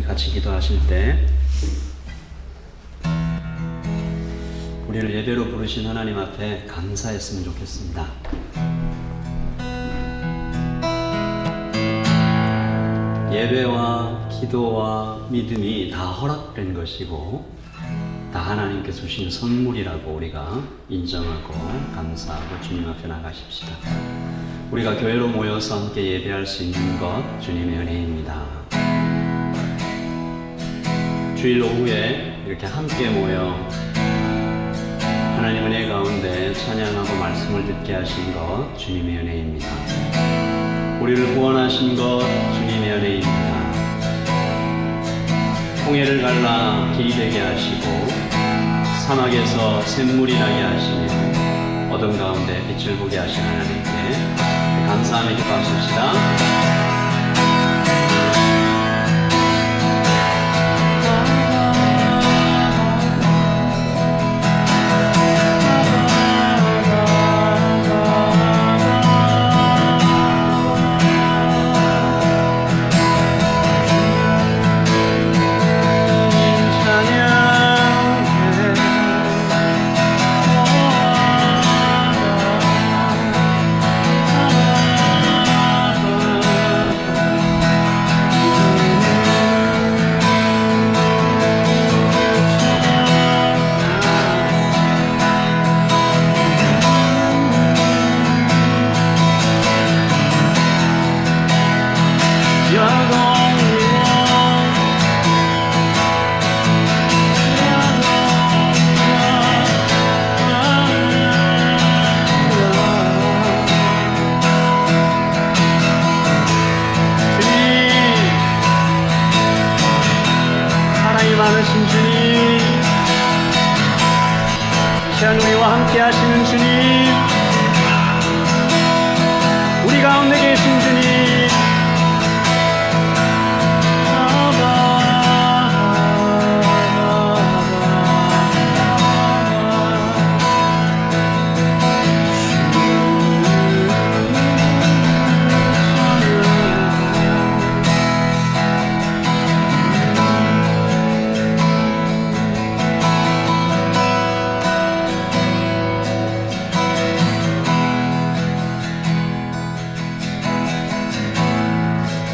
같이 기도하실 때 우리를 예배로 부르신 하나님 앞에 감사했으면 좋겠습니다. 예배와 기도와 믿음이 다 허락된 것이고 다 하나님께서 주신 선물이라고 우리가 인정하고 감사하고 주님 앞에 나가십시다. 우리가 교회로 모여서 함께 예배할 수 있는 것 주님의 은혜입니다. 주일 오후에 이렇게 함께 모여 하나님 은혜 가운데 찬양하고 말씀을 듣게 하신 것 주님의 은혜입니다. 우리를 구원하신 것 주님의 은혜입니다. 홍해를 갈라 길이 되게 하시고 사막에서 샘물이 나게 하시며 어둠 가운데 빛을 보게 하신 하나님께 감사하며 기도하십시다. 많으신 주님, 이 시간 우리와 함께 하시는 주님, 우리 가운데 계신 주님,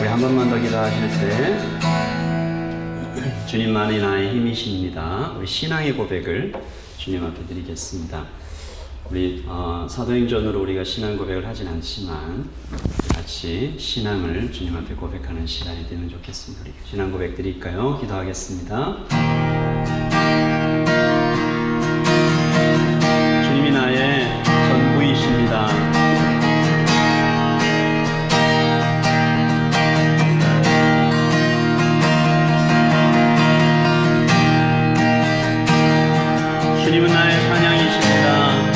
한 번만 더 기도하실 때 주님만이 나의 힘이십니다. 우리 신앙의 고백을 주님 앞에 드리겠습니다. 우리 사도행전으로 우리가 신앙 고백을 하진 않지만 같이 신앙을 주님 앞에 고백하는 시간이 되면 좋겠습니다. 우리 신앙 고백 드릴까요? 기도하겠습니다. 주님이 나의 전부이십니다. 주님은 나의 찬양이십니다.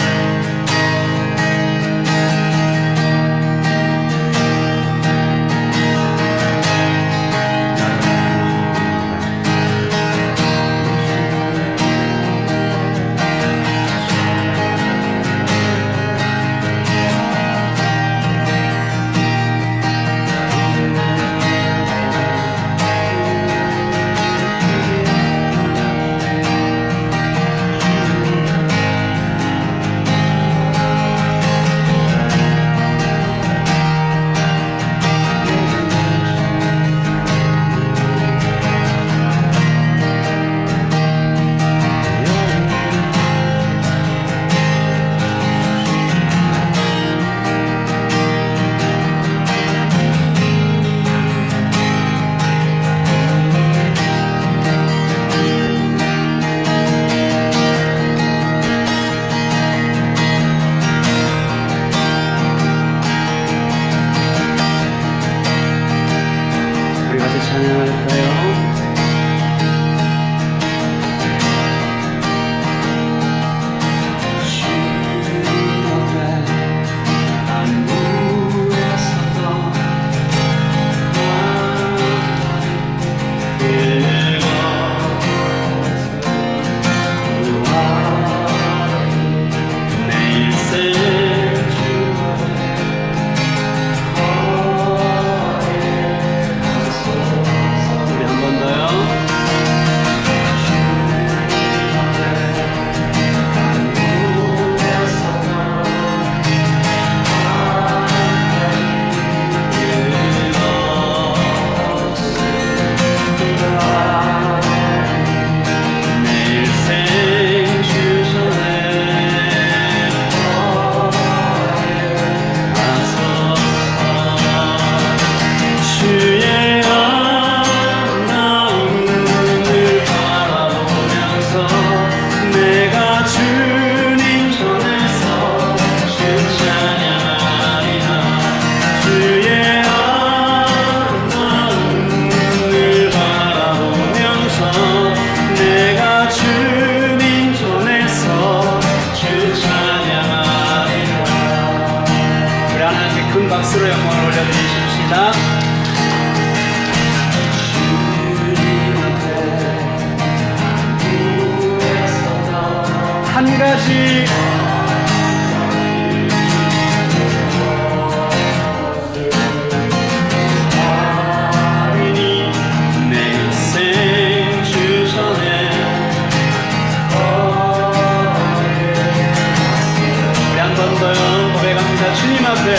한 가지 주님 앞에 주님 앞에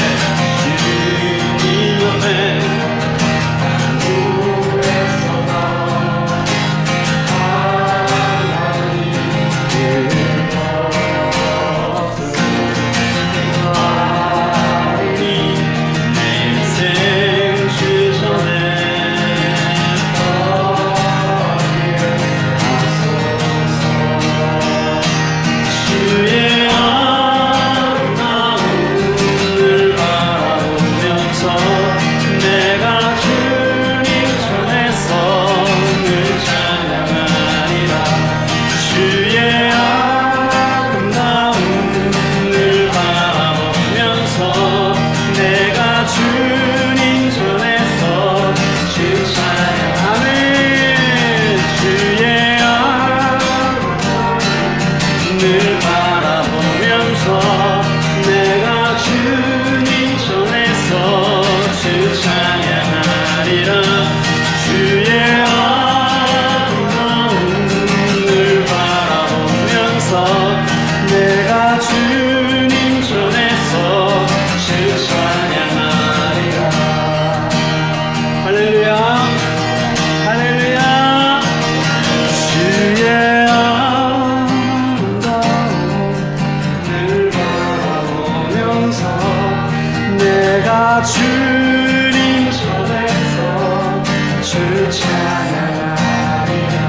주님 전에서 주 찬양하리라.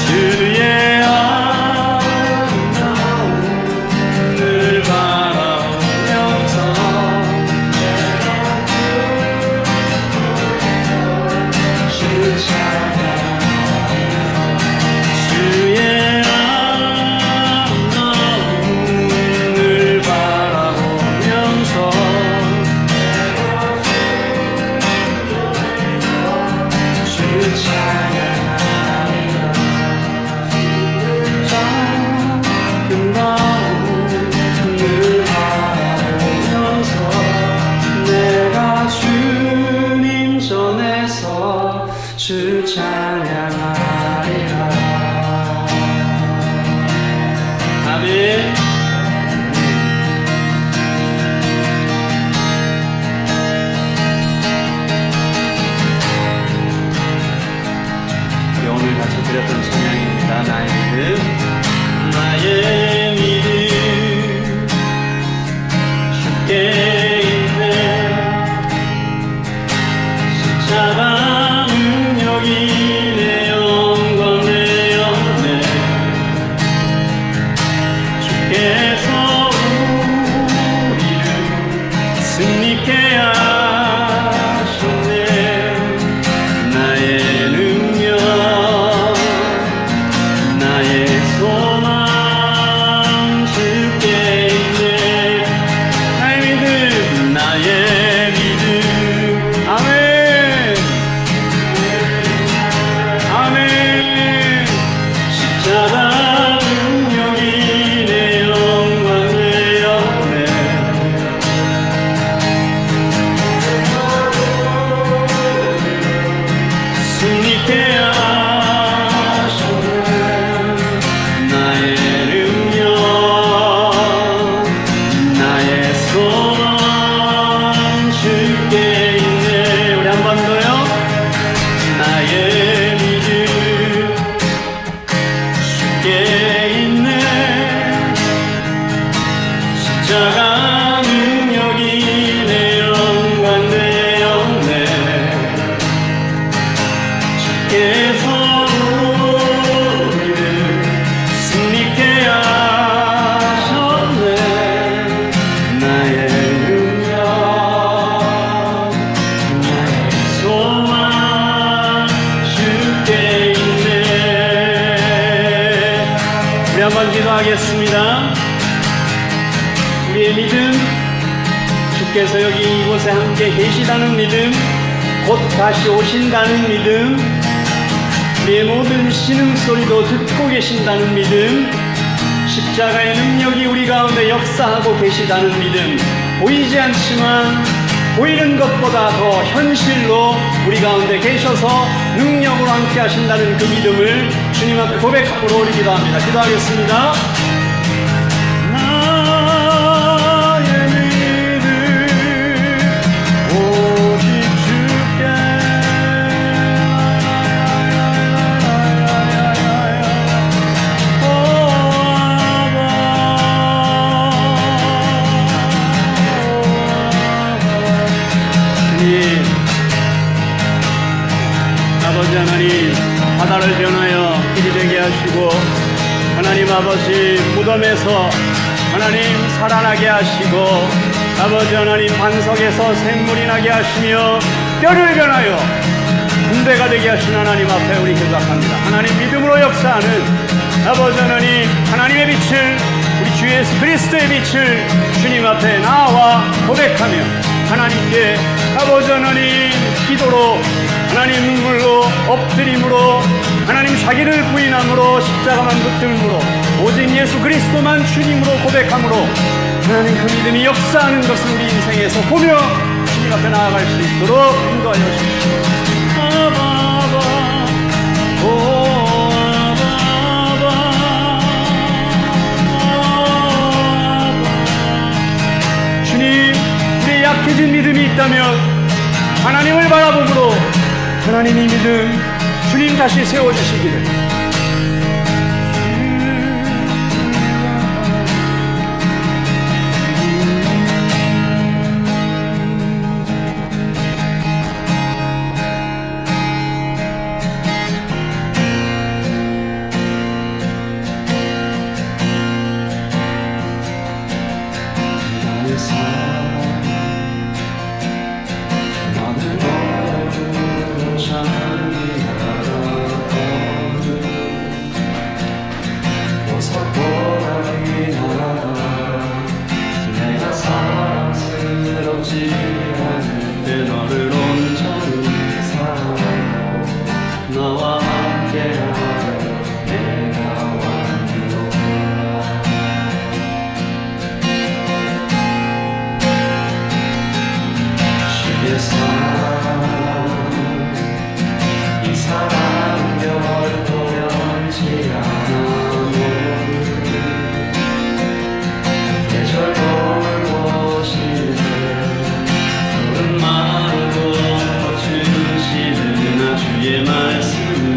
주의 아름다움을 바라보면서 주 찬양하리라. 주의 아름다움을 바라보면서 주 찬양하리라. 아멘. 우리 오늘 같이 드렸던 찬양입니다. 나의 믿음, 나의 믿음 주께 있네. 십자가 내 영광 내 영광 주께서 우리를 승리케 하셨네. 나의 능력 나의 소망 주께 있네. 나의 믿음 나의 믿음. 아멘. 십자가 능력이 내 영광 내 영광 승리케 하셨네. 나의 능력 나의 소망 주께 있네. 우리 한 번 더요. 나의 믿음 있네. 십자가 능력이 내 영광 내 영광 주께서 우리를 승리케 하셨네. 나의 능력 나의 소망 주께 있네. 우리 한번 기도하겠습니다. 우리의 믿음, 주께서 여기 이곳에 함께 계시다는 믿음, 곧 다시 오신다는 믿음, 우리의 모든 신음소리도 듣고 계신다는 믿음, 십자가의 능력이 우리 가운데 역사하고 계시다는 믿음, 보이지 않지만 보이는 것보다 더 현실로 우리 가운데 계셔서 능력으로 함께 하신다는 그 믿음을 주님 앞에 고백함으로 우리 기도합니다. 기도하겠습니다. 나의 믿음 오직 주께 아버지 하나님, 바다를 변하여 길이 되게 하시고 하나님 아버지 무덤에서 하나님 살아나게 하시고 아버지 하나님 반석에서 샘물이 나게 하시며 뼈를 변하여 군대가 되게 하신 하나님 앞에 우리 기도합니다. 하나님 믿음으로 역사하는 아버지 하나님, 하나님의 빛을, 우리 주 예수 그리스도의 빛을 주님 앞에 나와 고백하며 하나님께 아버지 하나님 기도로 하나님 눈물로 엎드림으로 하나님 자기를 부인함으로 십자가만 붙들므로 오직 예수 그리스도만 주님으로 고백함으로 하나님 그 믿음이 역사하는 것을 우리 인생에서 보며 주님 앞에 나아갈 수 있도록 인도하여 주십시오. 아바바 오 아바바 주님, 우리의 약해진 믿음이 있다면 하나님을 바라보므로 하나님의 믿음 주님 다시 세워주시기를 나의 사랑 나는 너를 내가 사랑스럽지 않은데 너를 온전히 사랑하고 너와 함께하여 내가 완료하라. 주의 사랑 이 사랑 결코 변치 않아. 주의 말씀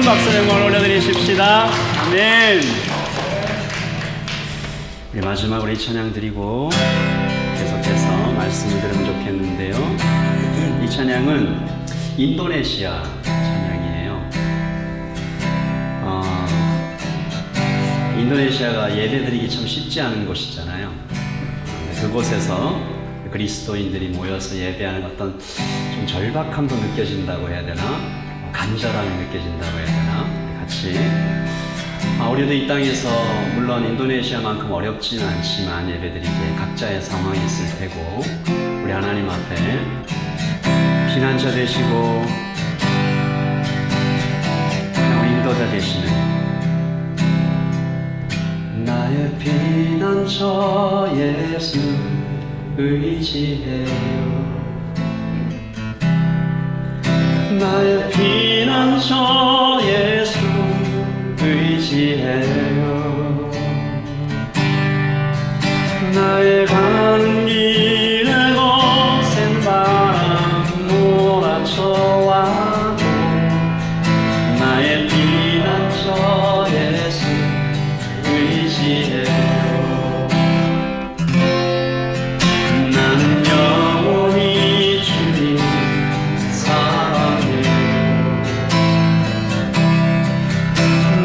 박수의 영광을 올려드리십시다. 아멘. 우리 마지막으로 이 찬양 드리고 계속해서 말씀을 들으면 좋겠는데요. 이 찬양은 인도네시아 찬양이에요. 인도네시아가 예배드리기 참 쉽지 않은 곳이잖아요. 그곳에서 그리스도인들이 모여서 예배하는 어떤 좀 절박함도 느껴진다고 해야 되나, 간절함이 느껴진다고 해야 되나, 같이 우리도 이 땅에서 물론 인도네시아만큼 어렵지는 않지만 예배드리기에 각자의 상황이 있을 테고, 우리 하나님 앞에 피난처 되시고 우리 인도자 되시는 나의 피난처 예수 의지해요. 나의 피난처 예수 의지해요. 나의 가는 길에 거센 바람 몰아쳐와도 나의 피난처 예수 의지해요. 나는 영원히 주님 사랑해요.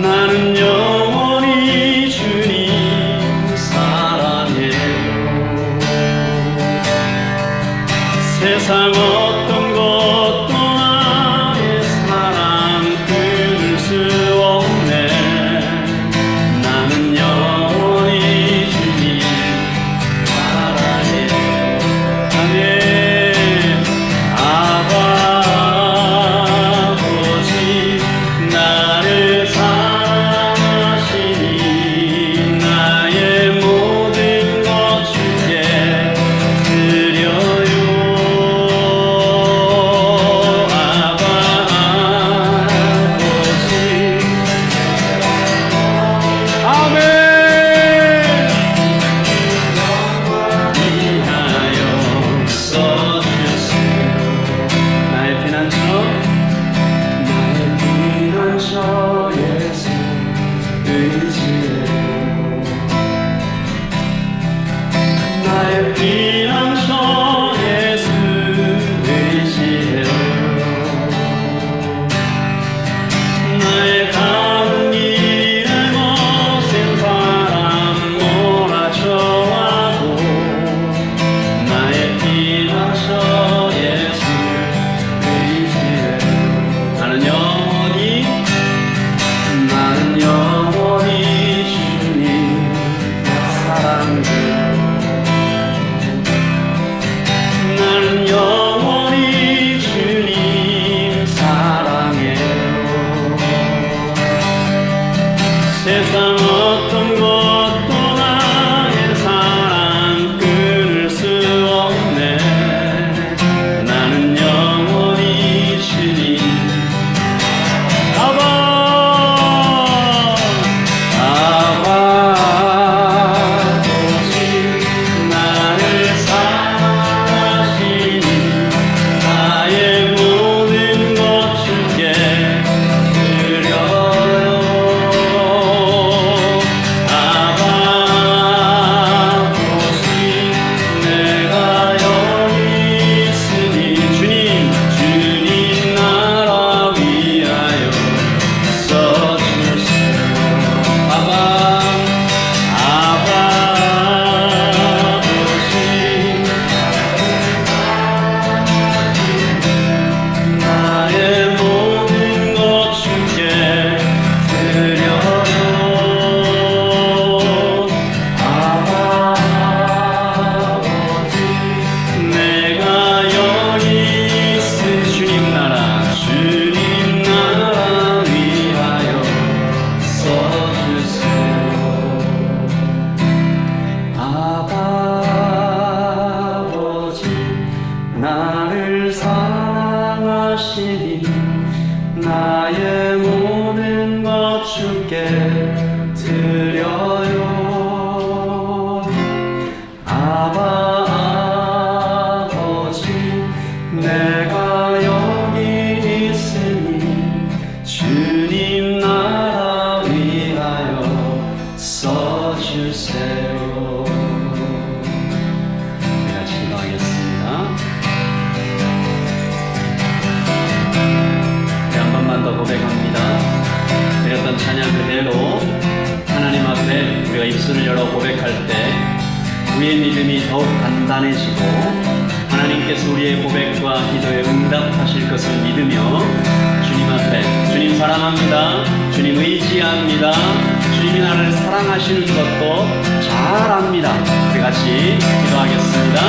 나는 영원히 주님 사랑해요. 세상 어떤 것도 나의 사랑 끊을 수 없네. 나는 영원히 주님 사랑해요. 아멘. 아버지 나를 사랑하시니 나의 모든 것 주께 드려요. 아버지 아멘. 위하여 써주세요. 나의 피난처 예수 의지해요. 나의 피난처 예수 의지해요. 나의 가는 길에 거센 바람 몰아쳐와도 나의 피난처 예수 의지해요. 나는 영원히 주님 사랑해요. 나는 영원히 주님 사랑해요. 세상 어떤 것도 나의 사랑 끊을 수 없네. 나는 영원히 주님 아버지 나를 사랑하시니 나의 모든 것 주께 드려요. 아버지 내가 여기 있으니 주님 나라 위하여 써주세요. 아버지 나의 모든 것 주께 드려요. 아버지 내가 여기 있으 주님 나라 위하여 써주세요. 아버지 나를 사랑하시니 나의 모든 것 주께 드려요. 아버지 내가 여기 있으니 주님 고백합니다. 드렸던 찬양 그대로 하나님 앞에 우리가 입술을 열어 고백할 때 우리의 믿음이 더욱 단단해지고 하나님께서 우리의 고백과 기도에 응답하실 것을 믿으며 주님 앞에 주님 사랑합니다. 주님 의지합니다. 주님이 나를 사랑하시는 것도 잘 압니다. 우리 같이 기도하겠습니다.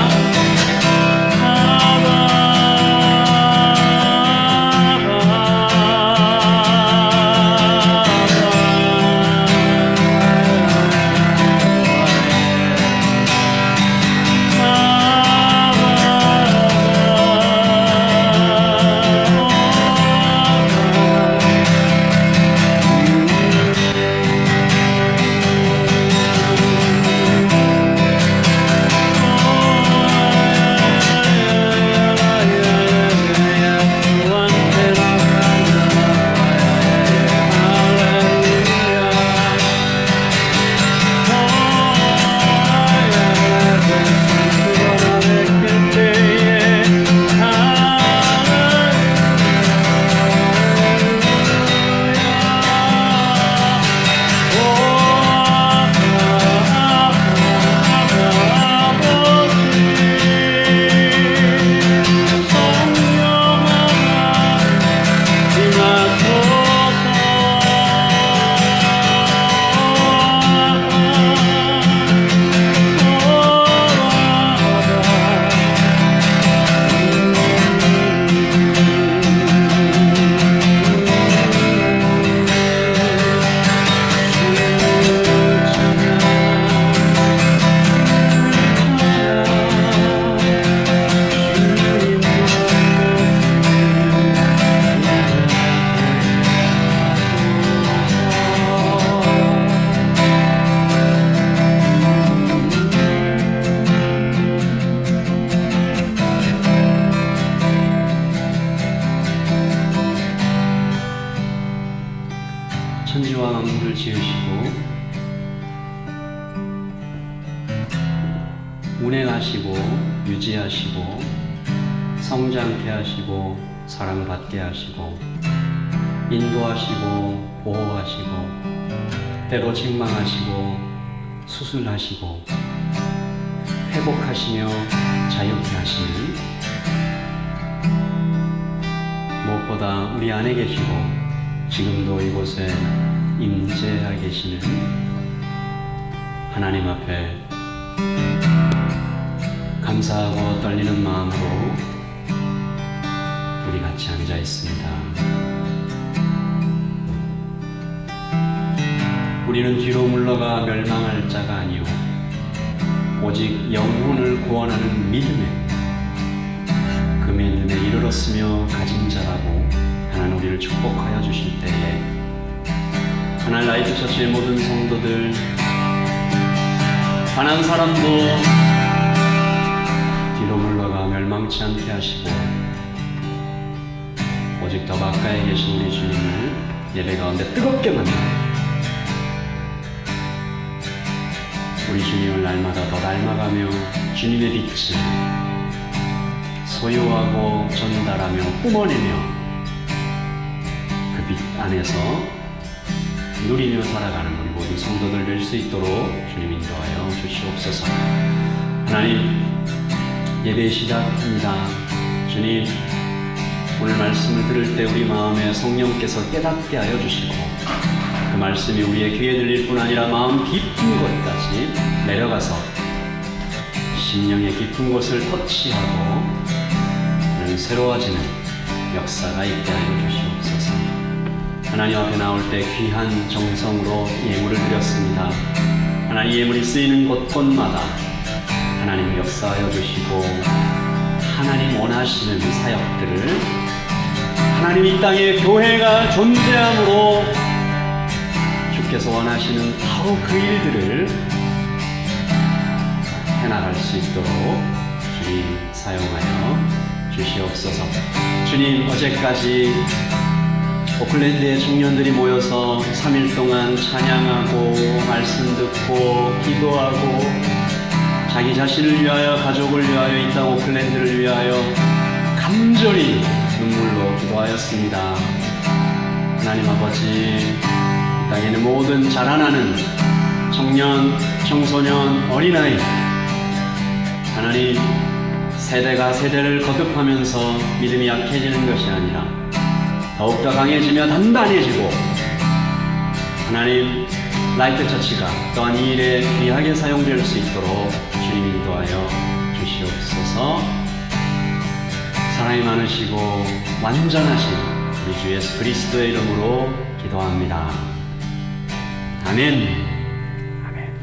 천지와 만물을 지으시고 운행하시고 유지하시고 성장케 하시고 사랑받게 하시고 인도하시고 보호하시고 때로 책망하시고 수술하시고 회복하시며 자유케 하시는 무엇보다 우리 안에 계시고 지금도 이곳에 임재하 계시는 하나님 앞에 감사하고 떨리는 마음으로 우리 같이 앉아 있습니다. 우리는 뒤로 물러가 멸망할 자가 아니오 오직 영혼을 구원하는 믿음에 그 믿음에 이르렀으며 가진 자라고 하나님 우리를 축복하여 주실 때에 하나님 라이트 처치의 모든 성도들 단 한 사람도 뒤로 물러가 멸망치 않게 하시고 오직 더 가까이 계신 우리 주님을 예배 가운데 뜨겁게 만나 우리 주님을 날마다 더 닮아가며 주님의 빛을 소유하고 전달하며 뿜어내며 그 빛 안에서 누리며 살아가는 우리 모든 성도들 될 수 있도록 주님 인도하여 주시옵소서. 하나님 예배 시작합니다. 주님 오늘 말씀을 들을 때 우리 마음에 성령께서 깨닫게 하여 주시고 그 말씀이 우리의 귀에 들릴 뿐 아니라 마음 깊은 곳까지 내려가서 심령의 깊은 곳을 터치하고 그런 새로워지는 역사가 있게 하여 주시옵소서. 하나님 앞에 나올 때 귀한 정성으로 예물을 드렸습니다. 하나님 예물이 쓰이는 곳곳마다 하나님 역사하여 주시고 하나님 원하시는 사역들을 하나님 이 땅에 교회가 존재함으로 주께서 원하시는 바로 그 일들을 해나갈 수 있도록 주님 사용하여 주시옵소서. 주님 어제까지 오클랜드의 청년들이 모여서 3일 동안 찬양하고 말씀 듣고 기도하고 자기 자신을 위하여 가족을 위하여 이 땅 오클랜드를 위하여 간절히 눈물로 기도하였습니다. 하나님 아버지, 이 땅에 있는 모든 자라나는 청년, 청소년, 어린아이, 하나님, 세대가 세대를 거듭하면서 믿음이 약해지는 것이 아니라 더욱더 강해지며 단단해지고, 하나님, 라이트 처치가 또한 이 일에 귀하게 사용될 수 있도록 주님 인도하여 주시옵소서. 사랑이 많으시고 완전하신 우리 주 예수 그리스도의 이름으로 기도합니다. 아멘. 아멘.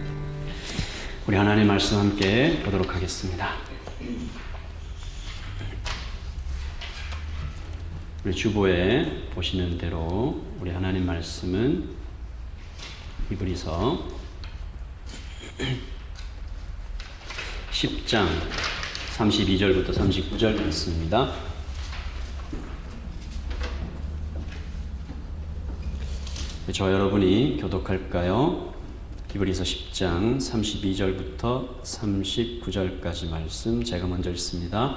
우리 하나님 말씀 함께 보도록 하겠습니다. 우리 주보에 보시는 대로 우리 하나님 말씀은 히브리서 10장 32절부터 39절 말씀입니다. 저 여러분이 교독할까요? 히브리서 10장 32절부터 39절까지 말씀 제가 먼저 읽습니다.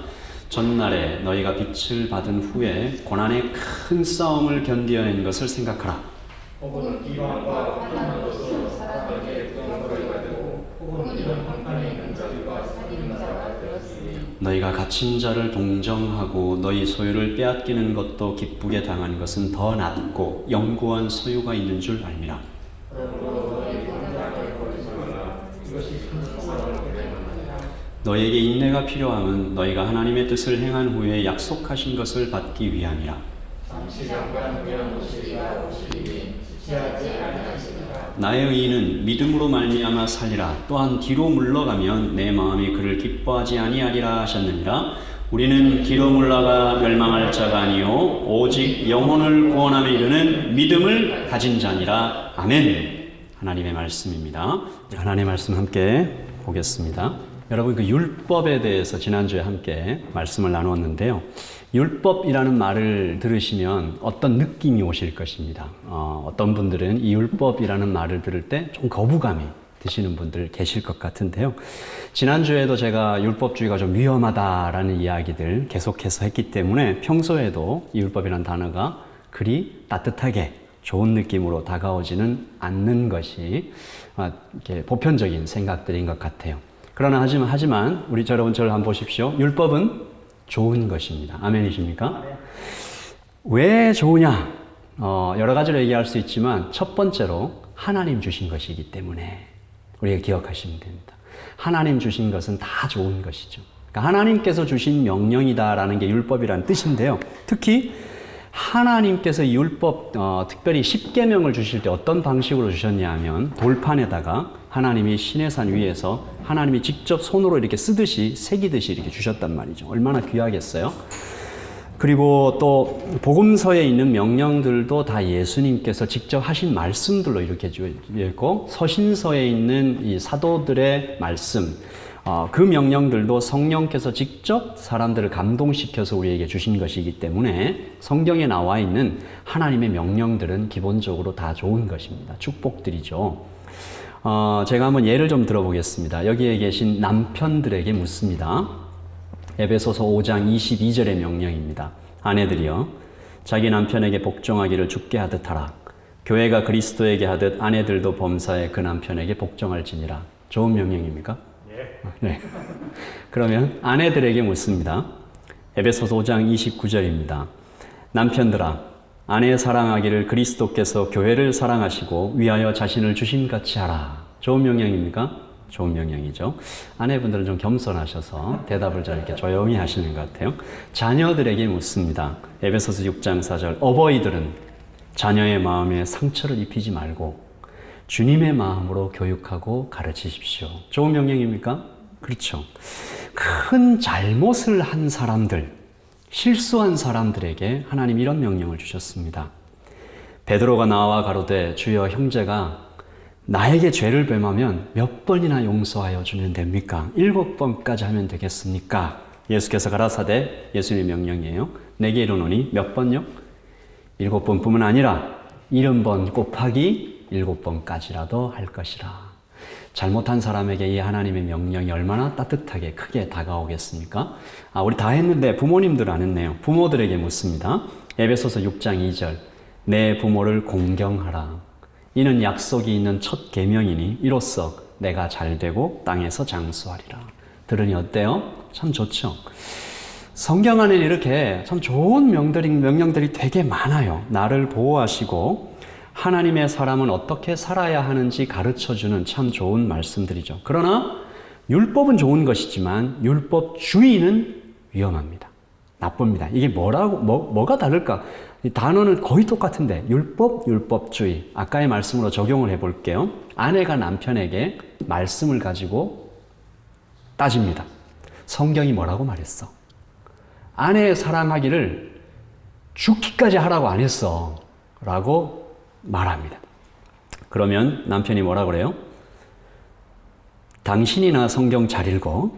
전날에 너희가 빛을 받은 후에 고난의 큰 싸움을 견디어낸 것을 생각하라. 혹은 이방과 환난한 것으로 사람에게 영광을 받고 혹은 이런 방편의 능자들과 살리는 자가 되었으니 너희가 갇힌 자를 동정하고 너희 소유를 빼앗기는 것도 기쁘게 당한 것은 더 낫고 영구한 소유가 있는 줄 알미라. 그러므로 너희 방장을 버리지 말라. 이것이 큰 성화를 얻게 너희에게 인내가 필요함은 너희가 하나님의 뜻을 행한 후에 약속하신 것을 받기 위함이라. 잠시 잠깐 위한 오시리가 오시리니 지체하지 아니하시리라. 나의 의인은 믿음으로 말미암아 살리라. 또한 뒤로 물러가면 내 마음이 그를 기뻐하지 아니하리라 하셨느니라. 우리는 뒤로 물러가 멸망할 자가 아니요 오직 영혼을 구원함에 이르는 믿음을 가진 자니라. 아멘. 하나님의 말씀입니다. 하나님의 말씀 함께 보겠습니다. 여러분, 그 율법에 대해서 지난주에 함께 말씀을 나누었는데요. 율법이라는 말을 들으시면 어떤 느낌이 오실 것입니다. 어떤 분들은 이 율법이라는 말을 들을 때 좀 거부감이 드시는 분들 계실 것 같은데요. 지난주에도 제가 율법주의가 좀 위험하다라는 이야기들 계속해서 했기 때문에 평소에도 이 율법이라는 단어가 그리 따뜻하게 좋은 느낌으로 다가오지는 않는 것이 이렇게 보편적인 생각들인 것 같아요. 그러나 하지만 우리 여러분 저를 한번 보십시오. 율법은 좋은 것입니다. 아멘이십니까? 왜 좋으냐? 여러 가지로 얘기할 수 있지만 첫 번째로 하나님 주신 것이기 때문에 우리가 기억하시면 됩니다. 하나님 주신 것은 다 좋은 것이죠. 그러니까 하나님께서 주신 명령이다라는 게 율법이라는 뜻인데요. 특히 하나님께서 이 율법, 특별히 십계명을 주실 때 어떤 방식으로 주셨냐 하면 돌판에다가 하나님이 시내산 위에서 하나님이 직접 손으로 이렇게 쓰듯이 새기듯이 이렇게 주셨단 말이죠. 얼마나 귀하겠어요? 그리고 또 복음서에 있는 명령들도 다 예수님께서 직접 하신 말씀들로 이렇게 주어 있고, 서신서에 있는 이 사도들의 말씀, 그 명령들도 성령께서 직접 사람들을 감동시켜서 우리에게 주신 것이기 때문에 성경에 나와 있는 하나님의 명령들은 기본적으로 다 좋은 것입니다. 축복들이죠. 제가 한번 예를 좀 들어보겠습니다. 여기에 계신 남편들에게 묻습니다. 에베소서 5장 22절의 명령입니다. 아내들이여 자기 남편에게 복종하기를 주께 하듯 하라. 교회가 그리스도에게 하듯 아내들도 범사에 그 남편에게 복종할지니라. 좋은 명령입니까? 네. 그러면 아내들에게 묻습니다. 에베소서 5장 29절입니다. 남편들아, 아내 사랑하기를 그리스도께서 교회를 사랑하시고 위하여 자신을 주심같이 하라. 좋은 명령입니까? 좋은 명령이죠. 아내분들은 좀 겸손하셔서 대답을 잘 이렇게 조용히 하시는 것 같아요. 자녀들에게 묻습니다. 에베소서 6장 4절. 어버이들은 자녀의 마음에 상처를 입히지 말고 주님의 마음으로 교육하고 가르치십시오. 좋은 명령입니까? 그렇죠. 큰 잘못을 한 사람들, 실수한 사람들에게 하나님 이런 명령을 주셨습니다. 베드로가 나와 가로되 주여 형제가 나에게 죄를 범하면 몇 번이나 용서하여 주면 됩니까? 7번까지 하면 되겠습니까? 예수께서 가라사대, 예수님의 명령이에요. 내게 이르노니 몇 번요? 7번뿐만 아니라 70번 곱하기 7번까지라도 할 것이라. 잘못한 사람에게 이 하나님의 명령이 얼마나 따뜻하게 크게 다가오겠습니까? 우리 다 했는데 부모님들 안 했네요. 부모들에게 묻습니다. 에베소서 6장 2절. 내 부모를 공경하라. 이는 약속이 있는 첫 계명이니 이로써 내가 잘되고 땅에서 장수하리라. 들으니 어때요? 참 좋죠? 성경 안에는 이렇게 참 좋은 명령들이 되게 많아요. 나를 보호하시고 하나님의 사람은 어떻게 살아야 하는지 가르쳐주는 참 좋은 말씀들이죠. 그러나 율법은 좋은 것이지만 율법주의는 위험합니다. 나쁩니다. 이게 뭐가 다를까? 이 단어는 거의 똑같은데 율법주의. 아까의 말씀으로 적용을 해볼게요. 아내가 남편에게 말씀을 가지고 따집니다. 성경이 뭐라고 말했어? 아내 사랑하기를 죽기까지 하라고 안 했어. 라고 말합니다. 그러면 남편이 뭐라 그래요? 당신이나 성경 잘 읽어.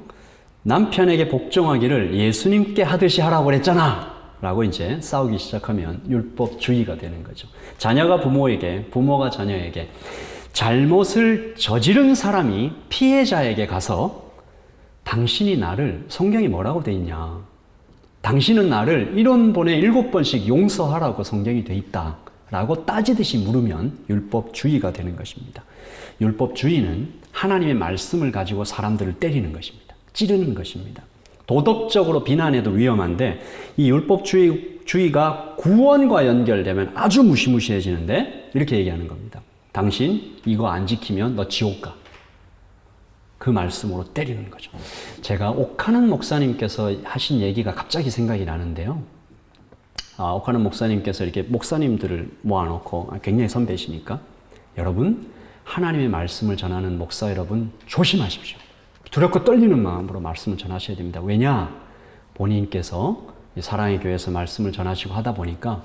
남편에게 복종하기를 예수님께 하듯이 하라고 그랬잖아. 라고 이제 싸우기 시작하면 율법주의가 되는 거죠. 자녀가 부모에게, 부모가 자녀에게 잘못을 저지른 사람이 피해자에게 가서 당신이 나를, 성경이 뭐라고 돼 있냐? 당신은 나를 1원본에 7번씩 용서하라고 성경이 돼 있다. 라고 따지듯이 물으면 율법주의가 되는 것입니다. 율법주의는 하나님의 말씀을 가지고 사람들을 때리는 것입니다. 찌르는 것입니다. 도덕적으로 비난해도 위험한데 이 율법주의가 구원과 연결되면 아주 무시무시해지는데 이렇게 얘기하는 겁니다. 당신 이거 안 지키면 너 지옥 가. 그 말씀으로 때리는 거죠. 제가 옥하는 목사님께서 하신 얘기가 갑자기 생각이 나는데요. 옥하는 목사님께서 이렇게 목사님들을 모아놓고 굉장히 선배시니까 여러분 하나님의 말씀을 전하는 목사 여러분 조심하십시오. 두렵고 떨리는 마음으로 말씀을 전하셔야 됩니다. 왜냐? 본인께서 사랑의 교회에서 말씀을 전하시고 하다 보니까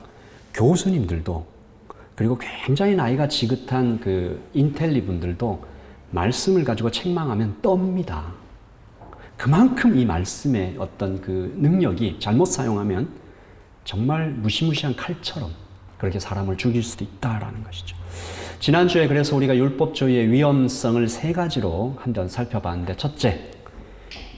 교수님들도 그리고 굉장히 나이가 지긋한 그 인텔리 분들도 말씀을 가지고 책망하면 떱니다. 그만큼 이 말씀의 어떤 그 능력이 잘못 사용하면 정말 무시무시한 칼처럼 그렇게 사람을 죽일 수도 있다라는 것이죠. 지난주에 그래서 우리가 율법주의의 위험성을 3가지로 한번 살펴봤는데 첫째,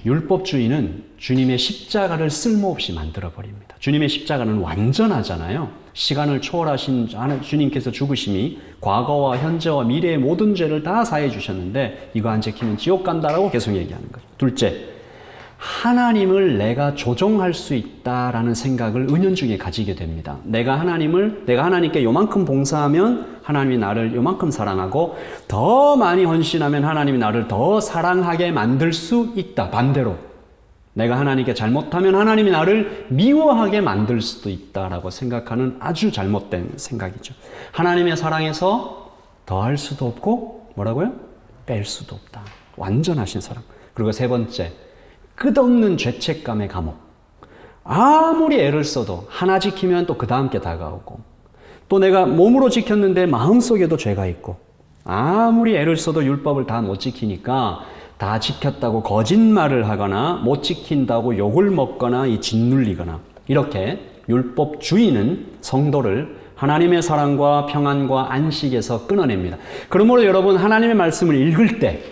율법주의는 주님의 십자가를 쓸모없이 만들어버립니다. 주님의 십자가는 완전하잖아요. 시간을 초월하신 주님께서 죽으심이 과거와 현재와 미래의 모든 죄를 다 사해 주셨는데 이거 안 지키면 지옥 간다라고 계속 얘기하는 거죠. 둘째, 하나님을 내가 조종할 수 있다라는 생각을 은연중에 가지게 됩니다. 내가 하나님께 요만큼 봉사하면 하나님이 나를 요만큼 사랑하고 더 많이 헌신하면 하나님이 나를 더 사랑하게 만들 수 있다. 반대로 내가 하나님께 잘못하면 하나님이 나를 미워하게 만들 수도 있다라고 생각하는 아주 잘못된 생각이죠. 하나님의 사랑에서 더할 수도 없고 뭐라고요? 뺄 수도 없다. 완전하신 사랑. 그리고 3번째, 끝없는 죄책감의 감옥. 아무리 애를 써도 하나 지키면 또 그 다음 게 다가오고 또 내가 몸으로 지켰는데 마음속에도 죄가 있고 아무리 애를 써도 율법을 다 못 지키니까 다 지켰다고 거짓말을 하거나 못 지킨다고 욕을 먹거나 짓눌리거나 이렇게 율법주의는 성도를 하나님의 사랑과 평안과 안식에서 끊어냅니다. 그러므로 여러분 하나님의 말씀을 읽을 때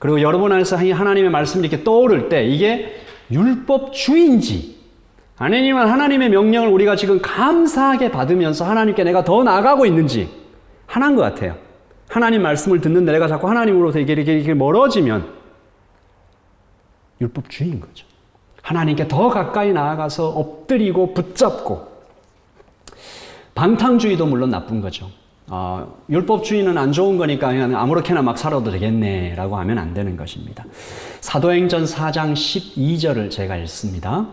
그리고 여러분 안에서 하나님의 말씀이 이렇게 떠오를 때 이게 율법주의인지 아니면 하나님의 명령을 우리가 지금 감사하게 받으면서 하나님께 내가 더 나아가고 있는지 하나인 것 같아요. 하나님 말씀을 듣는데 내가 자꾸 하나님으로부터 이렇게 멀어지면 율법주의인 거죠. 하나님께 더 가까이 나아가서 엎드리고 붙잡고 방탕주의도 물론 나쁜 거죠. 율법주의는 안 좋은 거니까 그냥 아무렇게나 막 살아도 되겠네 라고 하면 안 되는 것입니다. 사도행전 4장 12절을 제가 읽습니다.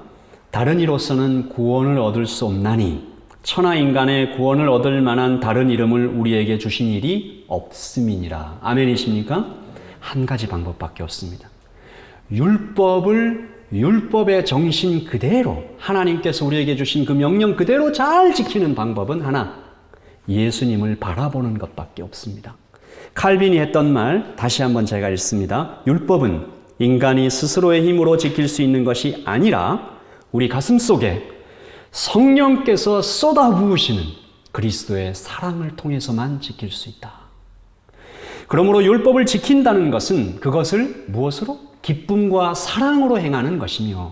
다른 이로서는 구원을 얻을 수 없나니 천하 인간의 구원을 얻을 만한 다른 이름을 우리에게 주신 일이 없음이니라. 아멘이십니까? 한 가지 방법밖에 없습니다. 율법의 정신 그대로 하나님께서 우리에게 주신 그 명령 그대로 잘 지키는 방법은 하나, 예수님을 바라보는 것밖에 없습니다. 칼빈이 했던 말 다시 한번 제가 읽습니다. 율법은 인간이 스스로의 힘으로 지킬 수 있는 것이 아니라 우리 가슴 속에 성령께서 쏟아부으시는 그리스도의 사랑을 통해서만 지킬 수 있다. 그러므로 율법을 지킨다는 것은 그것을 무엇으로? 기쁨과 사랑으로 행하는 것이며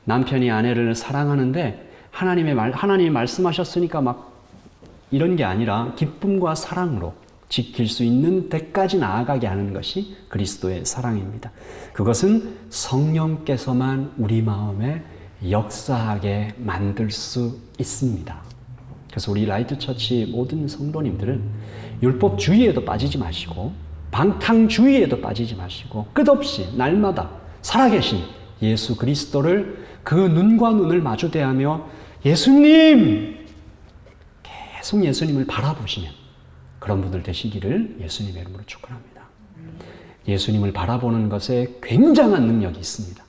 남편이 아내를 사랑하는데 하나님이 말씀하셨으니까 막 이런 게 아니라 기쁨과 사랑으로 지킬 수 있는 데까지 나아가게 하는 것이 그리스도의 사랑입니다. 그것은 성령께서만 우리 마음에 역사하게 만들 수 있습니다. 그래서 우리 라이트처치 모든 성도님들은 율법주의에도 빠지지 마시고 방탕주의에도 빠지지 마시고 끝없이 날마다 살아계신 예수 그리스도를 그 눈과 눈을 마주대하며 예수님! 계속 예수님을 바라보시면 그런 분들 되시기를 예수님의 이름으로 축원합니다. 예수님을 바라보는 것에 굉장한 능력이 있습니다.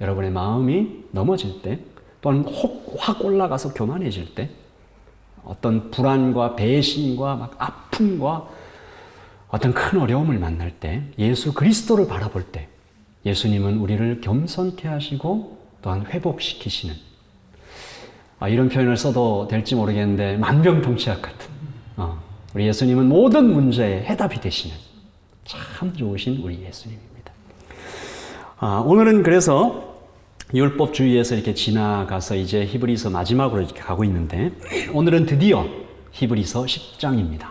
여러분의 마음이 넘어질 때 또는 확 올라가서 교만해질 때 어떤 불안과 배신과 막 아픔과 어떤 큰 어려움을 만날 때 예수 그리스도를 바라볼 때 예수님은 우리를 겸손케 하시고 또한 회복시키시는 이런 표현을 써도 될지 모르겠는데 만병통치약 같은 우리 예수님은 모든 문제에 해답이 되시는 참 좋으신 우리 예수님입니다. 오늘은 그래서 율법주의에서 이렇게 지나가서 이제 히브리서 마지막으로 이렇게 가고 있는데 오늘은 드디어 히브리서 10장입니다.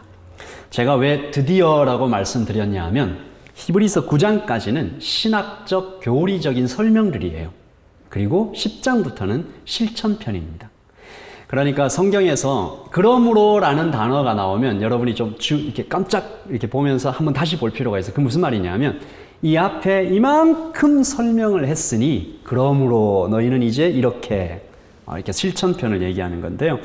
제가 왜 드디어라고 말씀드렸냐 하면 히브리서 9장까지는 신학적 교리적인 설명들이에요. 그리고 10장부터는 실천편입니다. 그러니까 성경에서 그러므로라는 단어가 나오면 여러분이 좀 이렇게 깜짝 이렇게 보면서 한번 다시 볼 필요가 있어요. 그 무슨 말이냐면 이 앞에 이만큼 설명을 했으니 그러므로 너희는 이제 이렇게 실천편을 얘기하는 건데요.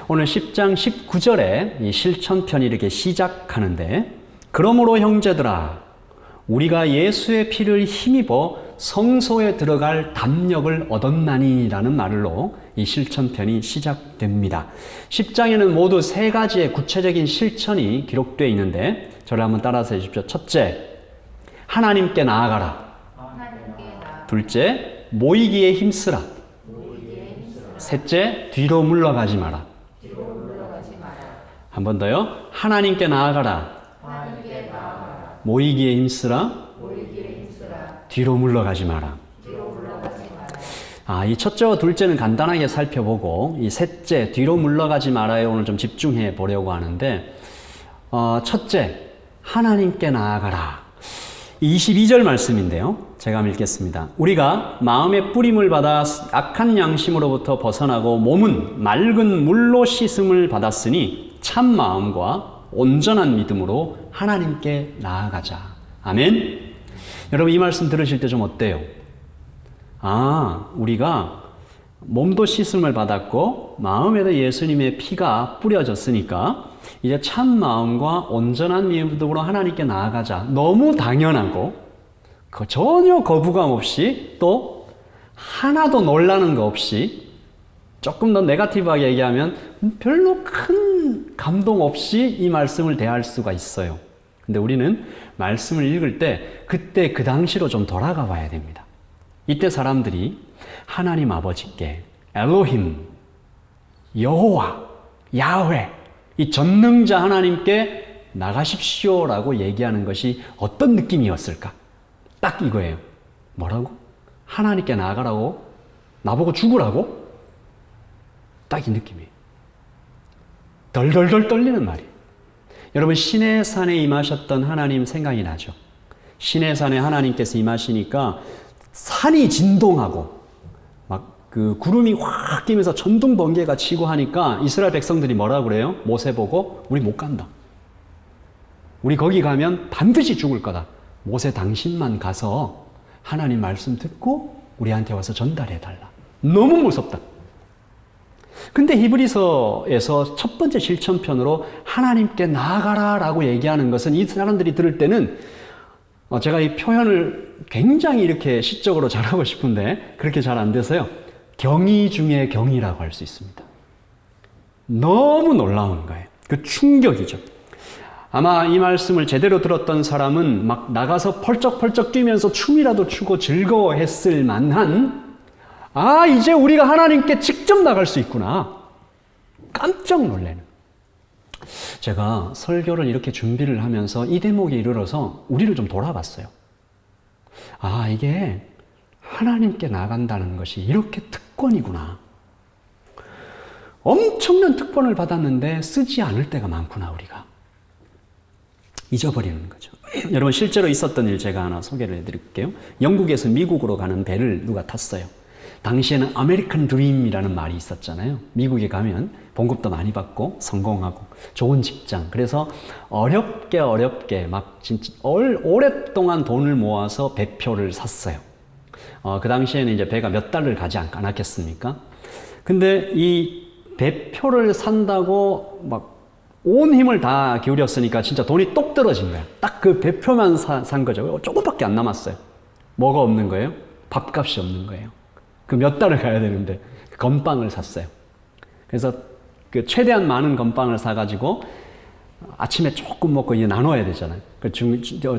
오늘 10장 19절에 이 실천편이 이렇게 시작하는데 그러므로 형제들아 우리가 예수의 피를 힘입어 성소에 들어갈 담력을 얻었나니라는 말로 이 실천편이 시작됩니다. 10장에는 모두 3가지의 구체적인 실천이 기록되어 있는데 저를 한번 따라서 해주십시오. 첫째, 하나님께 나아가라. 둘째, 모이기에 힘쓰라. 셋째, 뒤로 물러가지 마라. 한 번 더요. 하나님께 나아가라. 모이기에 힘쓰라. 뒤로 물러가지 마라. 이 첫째와 둘째는 간단하게 살펴보고 이 셋째, 뒤로 물러가지 마라에 오늘 좀 집중해 보려고 하는데 첫째, 하나님께 나아가라. 22절 말씀인데요. 제가 읽겠습니다. 우리가 마음의 뿌림을 받아 악한 양심으로부터 벗어나고 몸은 맑은 물로 씻음을 받았으니 참 마음과 온전한 믿음으로 하나님께 나아가자. 아멘. 여러분 이 말씀 들으실 때 좀 어때요? 우리가 몸도 씻음을 받았고 마음에도 예수님의 피가 뿌려졌으니까 이제 참 마음과 온전한 믿음으로 하나님께 나아가자. 너무 당연하고 전혀 거부감 없이 또 하나도 놀라는 거 없이 조금 더 네거티브하게 얘기하면 별로 큰 감동 없이 이 말씀을 대할 수가 있어요. 근데 우리는 말씀을 읽을 때 그때 그 당시로 좀 돌아가 봐야 됩니다. 이때 사람들이 하나님 아버지께 엘로힘, 여호와, 야훼 이 전능자 하나님께 나가십시오라고 얘기하는 것이 어떤 느낌이었을까? 딱 이거예요. 뭐라고? 하나님께 나가라고? 나보고 죽으라고? 딱 이 느낌이에요. 덜덜덜 떨리는 말이에요. 여러분 시내산에 임하셨던 하나님 생각이 나죠? 시내산에 하나님께서 임하시니까 산이 진동하고 막 그 구름이 확 끼면서 천둥 번개가 치고 하니까 이스라엘 백성들이 뭐라 그래요? 모세 보고 우리 못 간다. 우리 거기 가면 반드시 죽을 거다. 모세 당신만 가서 하나님 말씀 듣고 우리한테 와서 전달해 달라. 너무 무섭다. 근데 히브리서에서 첫 번째 실천편으로 하나님께 나아가라 라고 얘기하는 것은 이 사람들이 들을 때는 제가 이 표현을 굉장히 이렇게 시적으로 잘하고 싶은데 그렇게 잘 안 돼서요. 경이 중에 경이라고 할 수 있습니다. 너무 놀라운 거예요. 그 충격이죠. 아마 이 말씀을 제대로 들었던 사람은 막 나가서 펄쩍펄쩍 뛰면서 춤이라도 추고 즐거워했을 만한 이제 우리가 하나님께 직접 나갈 수 있구나. 깜짝 놀라는. 제가 설교를 이렇게 준비를 하면서 이 대목에 이르러서 우리를 좀 돌아봤어요. 이게 하나님께 나간다는 것이 이렇게 특권이구나. 엄청난 특권을 받았는데 쓰지 않을 때가 많구나, 우리가. 잊어버리는 거죠. 여러분, 실제로 있었던 일 제가 하나 소개를 해드릴게요. 영국에서 미국으로 가는 배를 누가 탔어요. 당시에는 아메리칸 드림이라는 말이 있었잖아요. 미국에 가면 봉급도 많이 받고 성공하고 좋은 직장. 그래서 어렵게 막 진짜 오랫동안 돈을 모아서 배표를 샀어요. 그 당시에는 이제 배가 몇 달을 가지 않았겠습니까? 근데 이 배표를 산다고 막 온 힘을 다 기울였으니까 진짜 돈이 똑 떨어진 거야. 딱 그 배표만 산 거죠. 조금밖에 안 남았어요. 뭐가 없는 거예요? 밥값이 없는 거예요. 그 몇 달을 가야 되는데 건빵을 샀어요. 그래서 그 최대한 많은 건빵을 사가지고 아침에 조금 먹고 이제 나눠야 되잖아요.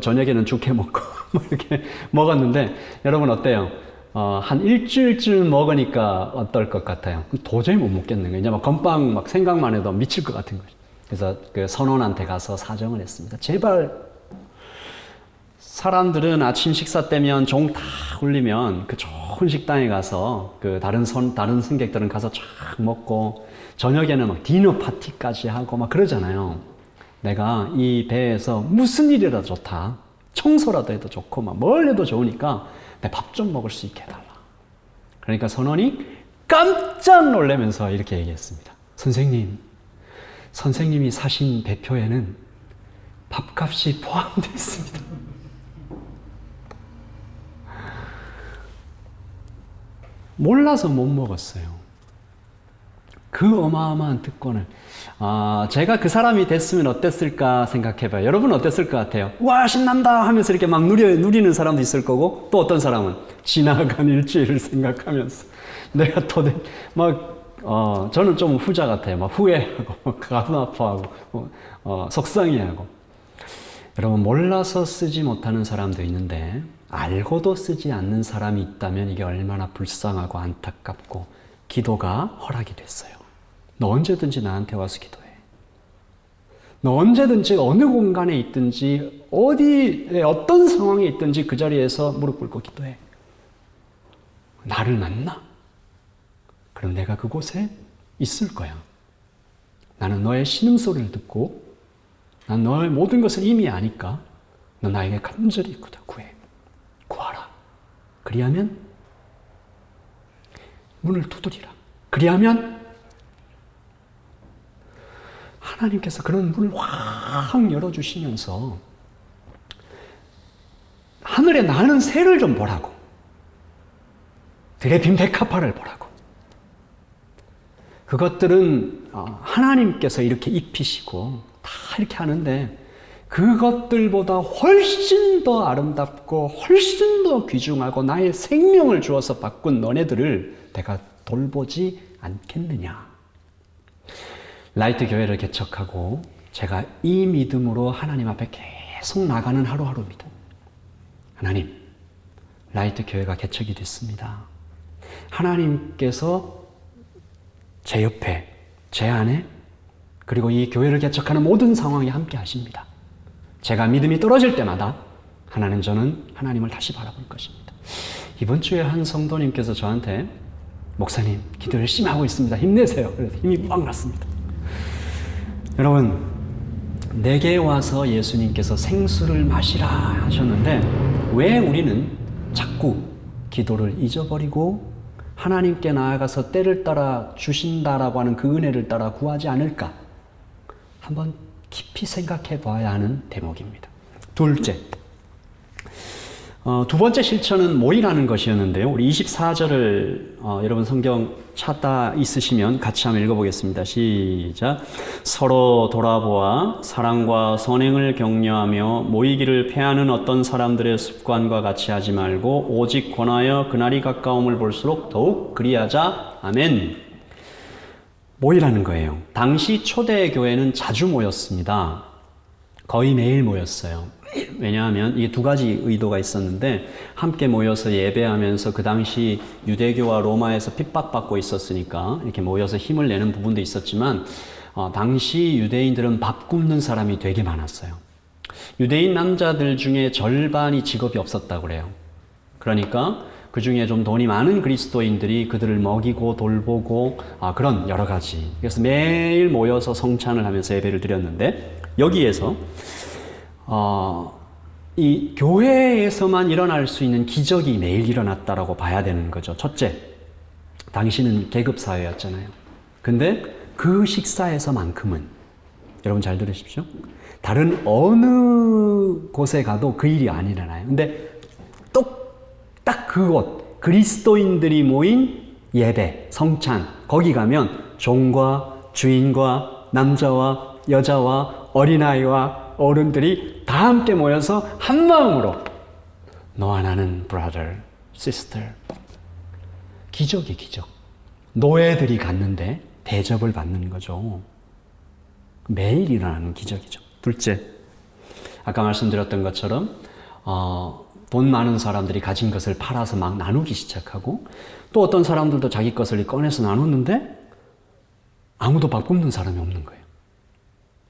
저녁에는 죽해 먹고 뭐 이렇게 먹었는데 여러분 어때요? 한 일주일쯤 먹으니까 어떨 것 같아요? 도저히 못 먹겠는 거예요. 이제 막 건빵 막 생각만 해도 미칠 것 같은 거죠. 그래서 그 선원한테 가서 사정을 했습니다. 제발, 사람들은 아침 식사 때면 종 다 울리면 그 좋은 식당에 가서 그 다른 승객들은 가서 쫙 먹고 저녁에는 막 디너 파티까지 하고 막 그러잖아요. 내가 이 배에서 무슨 일이라도 좋다. 청소라도 해도 좋고 막 뭘 해도 좋으니까 내 밥 좀 먹을 수 있게 해달라. 그러니까 선원이 깜짝 놀라면서 이렇게 얘기했습니다. 선생님이 사신 배표에는 밥값이 포함되어 있습니다. 몰라서 못 먹었어요. 그 어마어마한 특권을. 제가 그 사람이 됐으면 어땠을까 생각해봐요. 여러분 어땠을 것 같아요? 와, 신난다 하면서 이렇게 막 누리는 사람도 있을 거고, 또 어떤 사람은 지나간 일주일을 생각하면서 내가 저는 좀 후자 같아요. 막 후회하고, 가슴 아파하고, 속상해하고. 여러분, 몰라서 쓰지 못하는 사람도 있는데, 알고도 쓰지 않는 사람이 있다면 이게 얼마나 불쌍하고 안타깝고, 기도가 허락이 됐어요. 너 언제든지 나한테 와서 기도해. 너 언제든지 어느 공간에 있든지, 어디에 어떤 상황에 있든지 그 자리에서 무릎 꿇고 기도해. 나를 만나. 그럼 내가 그곳에 있을 거야. 나는 너의 신음소리를 듣고 난 너의 모든 것을 이미 아니까 너 나에게 간절히 구하라. 그리하면 문을 두드리라. 그리하면 하나님께서 그런 문을 확 열어주시면서 하늘에 나는 새를 좀 보라고. 들에 빈 백합화를 보라고. 그것들은 하나님께서 이렇게 입히시고 다 이렇게 하는데 그것들보다 훨씬 더 아름답고 훨씬 더 귀중하고 나의 생명을 주어서 바꾼 너네들을 내가 돌보지 않겠느냐. 라이트 교회를 개척하고 제가 이 믿음으로 하나님 앞에 계속 나가는 하루하루입니다. 하나님, 라이트 교회가 개척이 됐습니다. 하나님께서 제 옆에, 제 안에, 그리고 이 교회를 개척하는 모든 상황에 함께 하십니다. 제가 믿음이 떨어질 때마다 저는 하나님을 다시 바라볼 것입니다. 이번 주에 한 성도님께서 저한테 목사님, 기도 열심히 하고 있습니다. 힘내세요. 그래서 힘이 막 났습니다. 여러분, 내게 와서 예수님께서 생수를 마시라 하셨는데 왜 우리는 자꾸 기도를 잊어버리고 하나님께 나아가서 때를 따라 주신다라고 하는 그 은혜를 따라 구하지 않을까? 한번 깊이 생각해 봐야 하는 대목입니다. 둘째, 두 번째 실천은 모이라는 것이었는데요. 우리 24절을 여러분 성경 찾아 있으시면 같이 한번 읽어보겠습니다. 시작. 서로 돌아보아 사랑과 선행을 격려하며 모이기를 패하는 어떤 사람들의 습관과 같이 하지 말고 오직 권하여 그날이 가까움을 볼수록 더욱 그리하자. 아멘. 모이라는 거예요. 당시 초대 교회는 자주 모였습니다. 거의 매일 모였어요. 왜냐하면 이게 두 가지 의도가 있었는데 함께 모여서 예배하면서 그 당시 유대교와 로마에서 핍박받고 있었으니까 이렇게 모여서 힘을 내는 부분도 있었지만 당시 유대인들은 밥 굽는 사람이 되게 많았어요. 유대인 남자들 중에 절반이 직업이 없었다고 그래요. 그러니까 그 중에 좀 돈이 많은 그리스도인들이 그들을 먹이고 돌보고 그런 여러 가지. 그래서 매일 모여서 성찬을 하면서 예배를 드렸는데 여기에서 이 교회에서만 일어날 수 있는 기적이 매일 일어났다라고 봐야 되는 거죠. 첫째, 당신은 계급사회였잖아요. 근데 그 식사에서만큼은 여러분 잘 들으십시오. 다른 어느 곳에 가도 그 일이 안 일어나요. 근데 딱 그곳, 그리스도인들이 모인 예배, 성찬, 거기 가면 종과 주인과 남자와 여자와 어린아이와 어른들이 다 함께 모여서 한 마음으로 너와 나는 brother, sister. 기적이 기적. 노예들이 갔는데 대접을 받는 거죠. 매일 일어나는 기적이죠. 둘째, 아까 말씀드렸던 것처럼 돈 많은 사람들이 가진 것을 팔아서 막 나누기 시작하고 또 어떤 사람들도 자기 것을 꺼내서 나눴는데 아무도 밥 굶는 사람이 없는 거예요.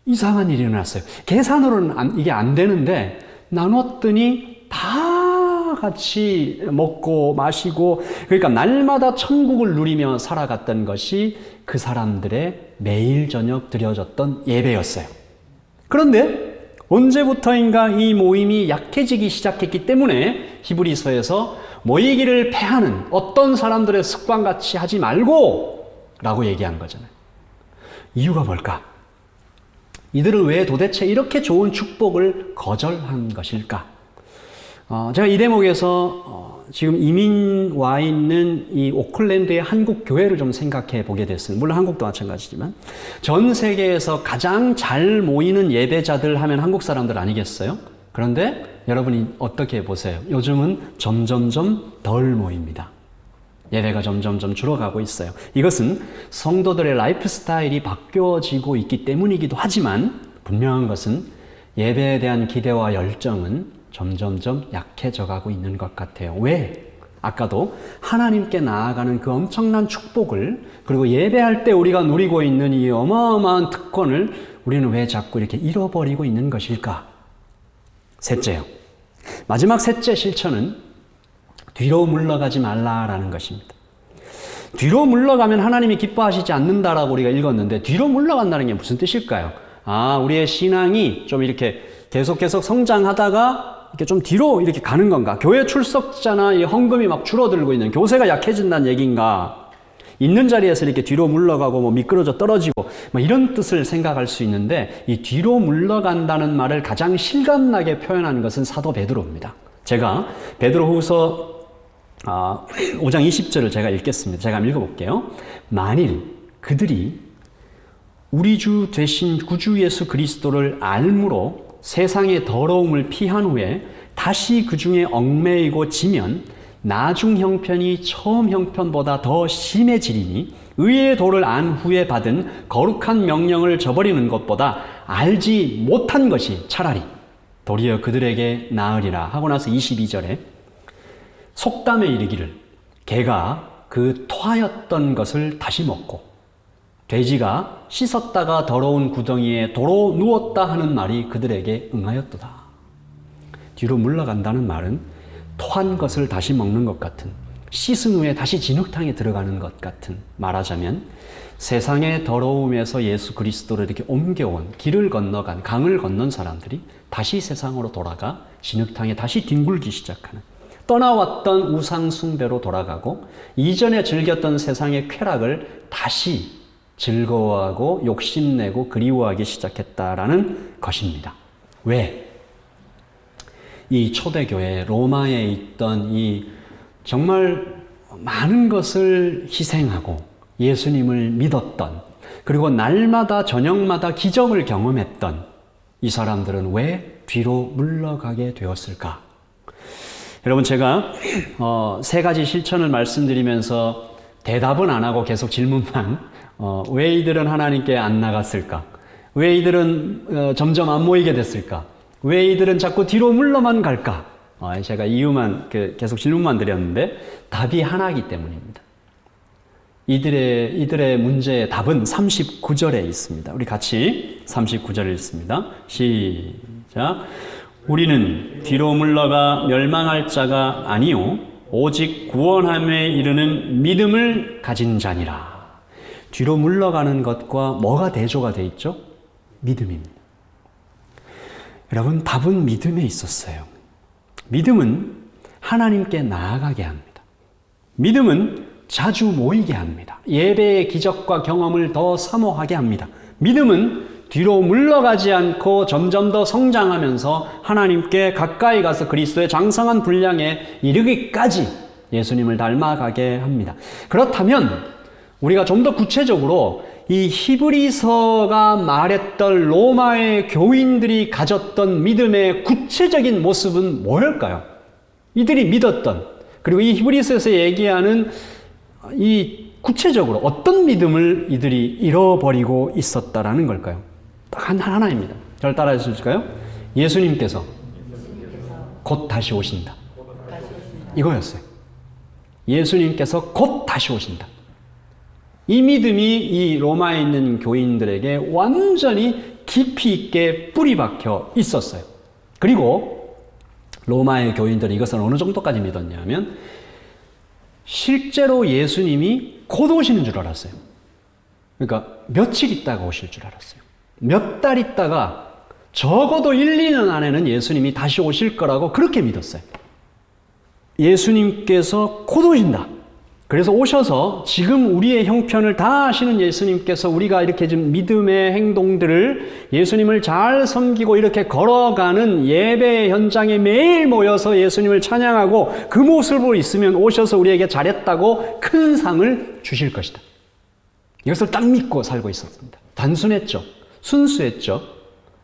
이상한 일이 일어났어요. 계산으로는 이게 안 되는데 나눴더니 다 같이 먹고 마시고 그러니까 날마다 천국을 누리며 살아갔던 것이 그 사람들의 매일 저녁 드려졌던 예배였어요. 그런데 언제부터인가 이 모임이 약해지기 시작했기 때문에 히브리서에서 모이기를 패하는 어떤 사람들의 습관같이 하지 말고 라고 얘기한 거잖아요. 이유가 뭘까? 이들은 왜 도대체 이렇게 좋은 축복을 거절한 것일까? 제가 이 대목에서 지금 이민 와 있는 이 오클랜드의 한국 교회를 좀 생각해 보게 됐습니다. 물론 한국도 마찬가지지만 전 세계에서 가장 잘 모이는 예배자들 하면 한국 사람들 아니겠어요? 그런데 여러분이 어떻게 보세요? 요즘은 점점점 덜 모입니다. 예배가 점점점 줄어가고 있어요. 이것은 성도들의 라이프 스타일이 바뀌어지고 있기 때문이기도 하지만 분명한 것은 예배에 대한 기대와 열정은 점점점 약해져 가고 있는 것 같아요. 왜? 아까도 하나님께 나아가는 그 엄청난 축복을 그리고 예배할 때 우리가 누리고 있는 이 어마어마한 특권을 우리는 왜 자꾸 이렇게 잃어버리고 있는 것일까? 셋째요. 마지막 셋째 실천은 뒤로 물러가지 말라라는 것입니다. 뒤로 물러가면 하나님이 기뻐하시지 않는다라고 우리가 읽었는데 뒤로 물러간다는 게 무슨 뜻일까요? 우리의 신앙이 좀 이렇게 계속 성장하다가 이렇게 좀 뒤로 이렇게 가는 건가? 교회 출석자나 이 헌금이 막 줄어들고 있는 교세가 약해진다는 얘기인가? 있는 자리에서 이렇게 뒤로 물러가고 뭐 미끄러져 떨어지고 뭐 이런 뜻을 생각할 수 있는데 이 뒤로 물러간다는 말을 가장 실감나게 표현한 것은 사도 베드로입니다. 제가 베드로후서 5장 20절을 제가 읽겠습니다. 제가 한번 읽어볼게요. 만일 그들이 우리 주 되신 구주 예수 그리스도를 알므로 세상의 더러움을 피한 후에 다시 그 중에 얽매이고 지면 나중 형편이 처음 형편보다 더 심해지리니 의의 도를 안 후에 받은 거룩한 명령을 저버리는 것보다 알지 못한 것이 차라리 도리어 그들에게 나으리라 하고 나서 22절에 속담에 이르기를 개가 그 토하였던 것을 다시 먹고 돼지가 씻었다가 더러운 구덩이에 도로 누웠다 하는 말이 그들에게 응하였도다. 뒤로 물러간다는 말은 토한 것을 다시 먹는 것 같은, 씻은 후에 다시 진흙탕에 들어가는 것 같은, 말하자면 세상의 더러움에서 예수 그리스도를 이렇게 옮겨온, 길을 건너간, 강을 건넌 사람들이 다시 세상으로 돌아가 진흙탕에 다시 뒹굴기 시작하는, 떠나왔던 우상 숭배로 돌아가고 이전에 즐겼던 세상의 쾌락을 다시 즐거워하고 욕심내고 그리워하기 시작했다라는 것입니다. 왜? 이 초대교회 로마에 있던 이 정말 많은 것을 희생하고 예수님을 믿었던, 그리고 날마다 저녁마다 기적을 경험했던 이 사람들은 왜 뒤로 물러가게 되었을까? 여러분, 제가 세 가지 실천을 말씀드리면서 대답은 안 하고 계속 질문만, 왜 이들은 하나님께 안 나갔을까? 왜 이들은 점점 안 모이게 됐을까? 왜 이들은 자꾸 뒤로 물러만 갈까? 제가 이유만 계속 질문만 드렸는데 답이 하나이기 때문입니다. 이들의 문제의 답은 39절에 있습니다. 우리 같이 39절을 읽습니다. 시작. 우리는 뒤로 물러가 멸망할 자가 아니요 오직 구원함에 이르는 믿음을 가진 자니라. 뒤로 물러가는 것과 뭐가 대조가 돼 있죠? 믿음입니다. 여러분, 답은 믿음에 있었어요. 믿음은 하나님께 나아가게 합니다. 믿음은 자주 모이게 합니다. 예배의 기적과 경험을 더 사모하게 합니다. 믿음은 뒤로 물러가지 않고 점점 더 성장하면서 하나님께 가까이 가서 그리스도의 장성한 분량에 이르기까지 예수님을 닮아가게 합니다. 그렇다면 우리가 좀 더 구체적으로 이 히브리서가 말했던 로마의 교인들이 가졌던 믿음의 구체적인 모습은 뭘까요? 이들이 믿었던, 그리고 이 히브리서에서 얘기하는 이 구체적으로 어떤 믿음을 이들이 잃어버리고 있었다라는 걸까요? 딱 하나입니다. 저를 따라해 주실까요? 예수님께서 곧 다시 오신다. 이거였어요. 예수님께서 곧 다시 오신다. 이 믿음이 이 로마에 있는 교인들에게 완전히 깊이 있게 뿌리박혀 있었어요. 그리고 로마의 교인들이 이것을 어느 정도까지 믿었냐면 실제로 예수님이 곧 오시는 줄 알았어요. 그러니까 며칠 있다가 오실 줄 알았어요. 몇 달 있다가 적어도 1, 2년 안에는 예수님이 다시 오실 거라고 그렇게 믿었어요. 예수님께서 곧 오신다. 그래서 오셔서 지금 우리의 형편을 다 아시는 예수님께서 우리가 이렇게 좀 믿음의 행동들을 예수님을 잘 섬기고 이렇게 걸어가는 예배 현장에 매일 모여서 예수님을 찬양하고 그 모습으로 있으면 오셔서 우리에게 잘했다고 큰 상을 주실 것이다. 이것을 딱 믿고 살고 있었습니다. 단순했죠. 순수했죠.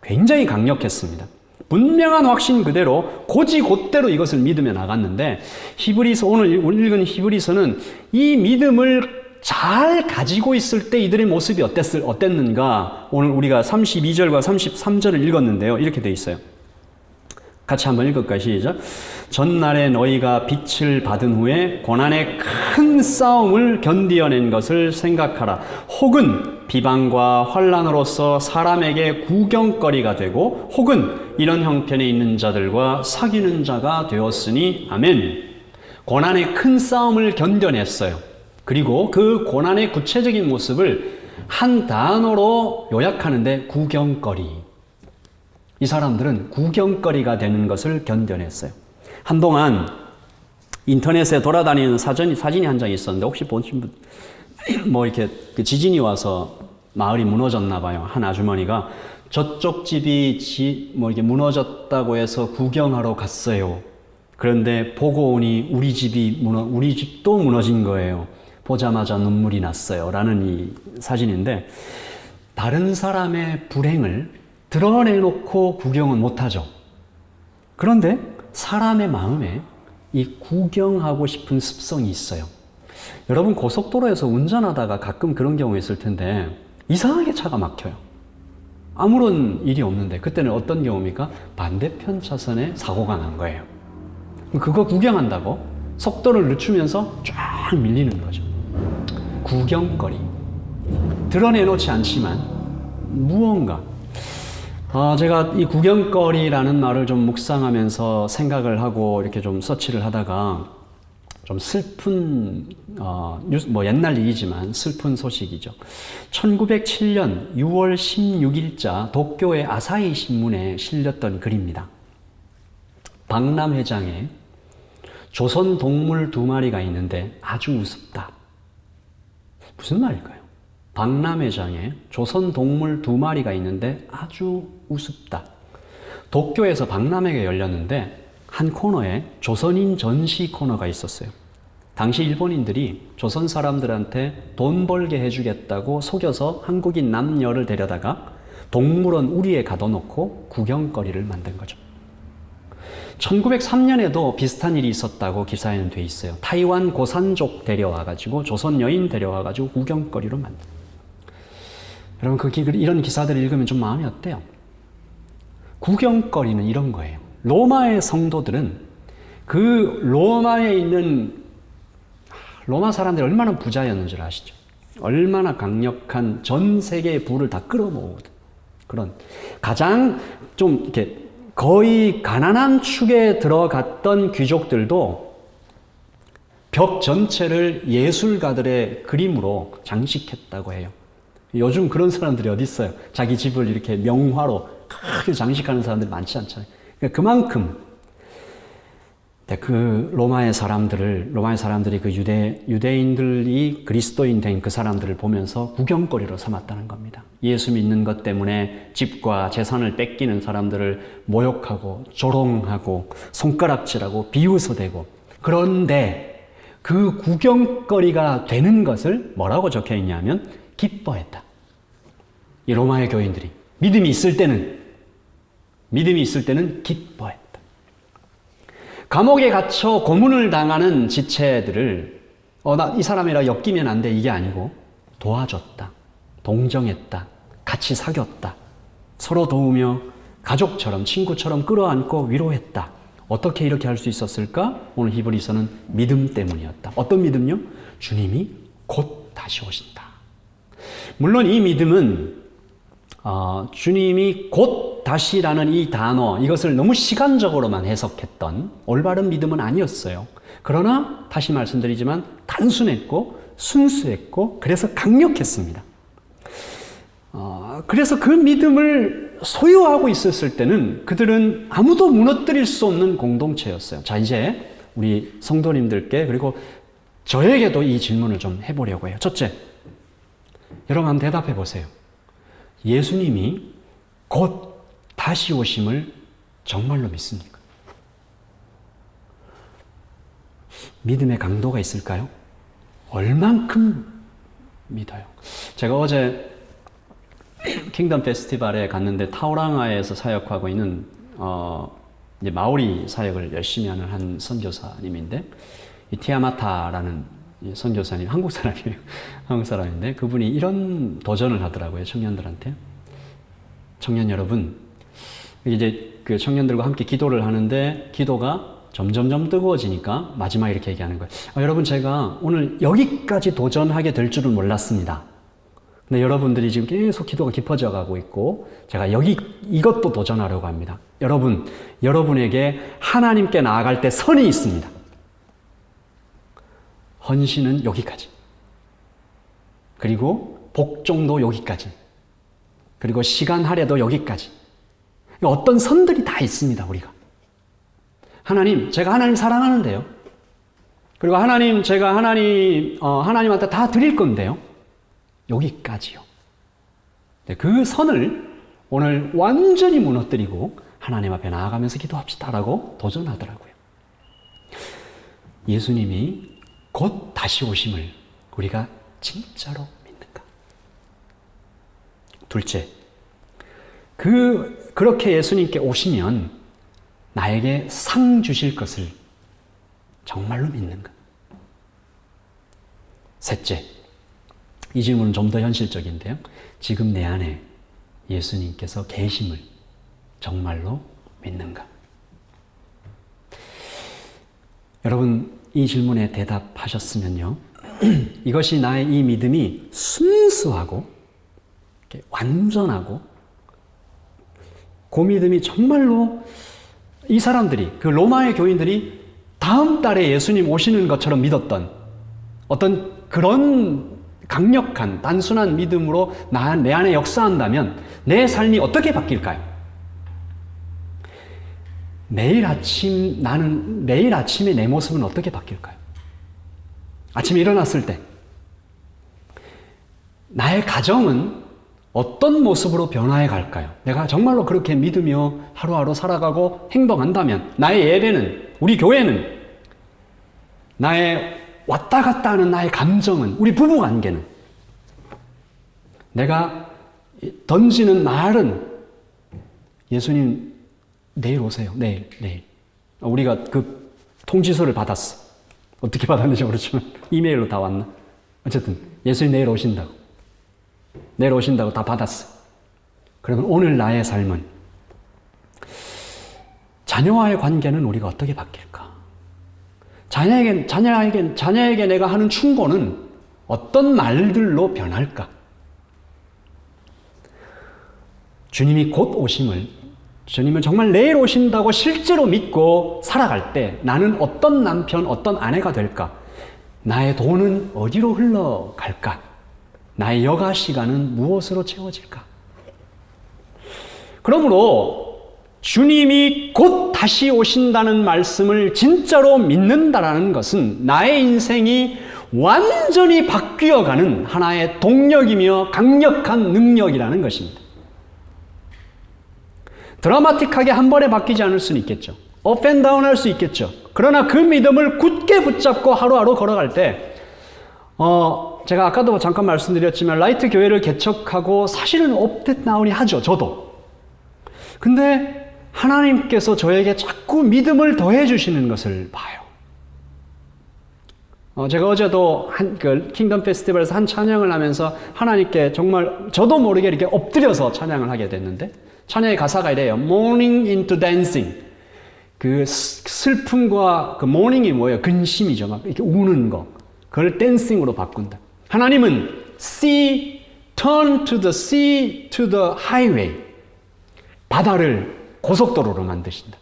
굉장히 강력했습니다. 분명한 확신 그대로 곧대로 이것을 믿으며 나갔는데 히브리서, 오늘 읽은 히브리서는 이 믿음을 잘 가지고 있을 때 이들의 모습이 어땠는가? 오늘 우리가 32절과 33절을 읽었는데요. 이렇게 되어 있어요. 같이 한번 읽을까요? 시작. 전날에 너희가 빛을 받은 후에 고난의 큰 싸움을 견디어낸 것을 생각하라. 혹은 비방과 환난으로서 사람에게 구경거리가 되고 혹은 이런 형편에 있는 자들과 사귀는 자가 되었으니 아멘. 고난의 큰 싸움을 견뎌냈어요. 그리고 그 고난의 구체적인 모습을 한 단어로 요약하는데 구경거리. 이 사람들은 구경거리가 되는 것을 견뎌냈어요. 한동안 인터넷에 돌아다니는 사진이 한 장 있었는데 혹시 보신 분, 이렇게 지진이 와서 마을이 무너졌나 봐요. 한 아주머니가 저쪽 집이 이렇게 무너졌다고 해서 구경하러 갔어요. 그런데 보고 오니 우리 집도 무너진 거예요. 보자마자 눈물이 났어요. 라는 이 사진인데 다른 사람의 불행을 드러내놓고 구경은 못하죠. 그런데 사람의 마음에 이 구경하고 싶은 습성이 있어요. 여러분 고속도로에서 운전하다가 가끔 그런 경우 있을 텐데 이상하게 차가 막혀요. 아무런 일이 없는데 그때는 어떤 경우입니까? 반대편 차선에 사고가 난 거예요. 그거 구경한다고 속도를 늦추면서 쫙 밀리는 거죠. 구경거리. 드러내놓지 않지만 무언가. 제가 이 구경거리라는 말을 좀 묵상하면서 생각을 하고 이렇게 좀 서치를 하다가 좀 슬픈, 옛날 얘기지만 슬픈 소식이죠. 1907년 6월 16일자 도쿄의 아사히 신문에 실렸던 글입니다. 박람회장에 조선 동물 2마리가 있는데 아주 우습다. 무슨 말일까요? 박람회장에 조선 동물 2마리가 있는데 아주 우습다. 도쿄에서 박람회가 열렸는데 한 코너에 조선인 전시 코너가 있었어요. 당시 일본인들이 조선 사람들한테 돈 벌게 해주겠다고 속여서 한국인 남녀를 데려다가 동물원 우리에 가둬놓고 구경거리를 만든 거죠. 1903년에도 비슷한 일이 있었다고 기사에는 돼 있어요. 타이완 고산족 데려와가지고 조선 여인 데려와가지고 구경거리로 만든. 여러분 이런 기사들을 읽으면 좀 마음이 어때요? 구경거리는 이런 거예요. 로마의 성도들은 그 로마에 있는 로마 사람들이 얼마나 부자였는 줄 아시죠? 얼마나 강력한 전 세계의 부를 다 끌어모으거든. 그런 가장 좀 이렇게 거의 가난한 축에 들어갔던 귀족들도 벽 전체를 예술가들의 그림으로 장식했다고 해요. 요즘 그런 사람들이 어디 있어요? 자기 집을 이렇게 명화로 크게 장식하는 사람들이 많지 않잖아요. 그러니까 그만큼 그 로마의 사람들이 그 유대인들이 그리스도인 된 그 사람들을 보면서 구경거리로 삼았다는 겁니다. 예수 믿는 것 때문에 집과 재산을 뺏기는 사람들을 모욕하고 조롱하고 손가락질하고 비웃어대고, 그런데 그 구경거리가 되는 것을 뭐라고 적혀 있냐면 기뻐했다. 이 로마의 교인들이 믿음이 있을 때는 기뻐했다. 감옥에 갇혀 고문을 당하는 지체들을 이 사람이랑 엮이면 안 돼, 이게 아니고 도와줬다, 동정했다, 같이 사귀었다, 서로 도우며 가족처럼 친구처럼 끌어안고 위로했다. 어떻게 이렇게 할 수 있었을까? 오늘 히브리서는 믿음 때문이었다. 어떤 믿음요? 주님이 곧 다시 오신다. 물론 이 믿음은 주님이 곧 다시라는 이 단어, 이것을 너무 시간적으로만 해석했던 올바른 믿음은 아니었어요. 그러나 다시 말씀드리지만 단순했고 순수했고 그래서 강력했습니다. 그래서 그 믿음을 소유하고 있었을 때는 그들은 아무도 무너뜨릴 수 없는 공동체였어요. 자, 이제 우리 성도님들께 그리고 저에게도 이 질문을 좀 해보려고 해요. 첫째, 여러분 한번 대답해 보세요. 예수님이 곧 다시 오심을 정말로 믿습니까? 믿음의 강도가 있을까요? 얼만큼 믿어요? 제가 어제 킹덤 페스티벌에 갔는데 타우랑아에서 사역하고 있는 이제 마오리 사역을 열심히 하는 한 선교사님인데, 이 티아마타라는 선교사님, 한국 사람이에요. 한국 사람인데 그분이 이런 도전을 하더라고요, 청년들한테. 청년 여러분, 이제 그 청년들과 함께 기도를 하는데 기도가 점점점 뜨거워지니까 마지막에 이렇게 얘기하는 거예요. 여러분, 제가 오늘 여기까지 도전하게 될 줄은 몰랐습니다. 근데 여러분들이 지금 계속 기도가 깊어져 가고 있고 제가 이것도 도전하려고 합니다. 여러분에게 하나님께 나아갈 때 선이 있습니다. 헌신은 여기까지. 그리고 복종도 여기까지. 그리고 시간 할애도 여기까지. 어떤 선들이 다 있습니다, 우리가. 제가 하나님 사랑하는데요. 그리고 제가 하나님한테 다 드릴 건데요. 여기까지요. 그 선을 오늘 완전히 무너뜨리고 하나님 앞에 나아가면서 기도합시다라고 도전하더라고요. 예수님이 곧 다시 오심을 우리가 진짜로 믿는가? 둘째, 그렇게 예수님께 오시면 나에게 상 주실 것을 정말로 믿는가? 셋째, 이 질문은 좀 더 현실적인데요. 지금 내 안에 예수님께서 계심을 정말로 믿는가? 여러분, 이 질문에 대답하셨으면요. 이것이 나의 이 믿음이 순수하고 완전하고 그 믿음이 정말로 이 사람들이, 그 로마의 교인들이 다음 달에 예수님 오시는 것처럼 믿었던 어떤 그런 강력한 단순한 믿음으로 내 안에 역사한다면 내 삶이 어떻게 바뀔까요? 매일 아침에 내 모습은 어떻게 바뀔까요? 아침에 일어났을 때 나의 가정은 어떤 모습으로 변화해 갈까요? 내가 정말로 그렇게 믿으며 하루하루 살아가고 행동한다면 나의 예배는, 우리 교회는, 나의 왔다 갔다 하는 나의 감정은, 우리 부부 관계는, 내가 던지는 말은 예수님 내일 오세요. 내일. 우리가 그 통지서를 받았어. 어떻게 받았는지 모르지만 이메일로 다 왔나? 어쨌든 예수님 내일 오신다고 다 받았어. 그러면 오늘 나의 삶은, 자녀와의 관계는 우리가 어떻게 바뀔까? 자녀에게 내가 하는 충고는 어떤 말들로 변할까? 주님을 정말 내일 오신다고 실제로 믿고 살아갈 때 나는 어떤 남편, 어떤 아내가 될까? 나의 돈은 어디로 흘러갈까? 나의 여가 시간은 무엇으로 채워질까? 그러므로 주님이 곧 다시 오신다는 말씀을 진짜로 믿는다라는 것은 나의 인생이 완전히 바뀌어가는 하나의 동력이며 강력한 능력이라는 것입니다. 드라마틱하게 한 번에 바뀌지 않을 수는 있겠죠. 업 앤 다운 할 수 있겠죠. 그러나 그 믿음을 굳게 붙잡고 하루하루 걸어갈 때 제가 아까도 잠깐 말씀드렸지만 라이트 교회를 개척하고 사실은 업 앤 다운이 하죠. 저도. 근데 하나님께서 저에게 자꾸 믿음을 더해 주시는 것을 봐요. 제가 어제도 킹덤 페스티벌에서 한 찬양을 하면서 하나님께 정말 저도 모르게 이렇게 엎드려서 찬양을 하게 됐는데 찬양의 가사가 이래요. Mourning into dancing. 그 슬픔과 그 mourning이 뭐예요? 근심이죠. 막 이렇게 우는 거. 그걸 댄싱으로 바꾼다. 하나님은 turn to the sea to the highway. 바다를 고속도로로 만드신다.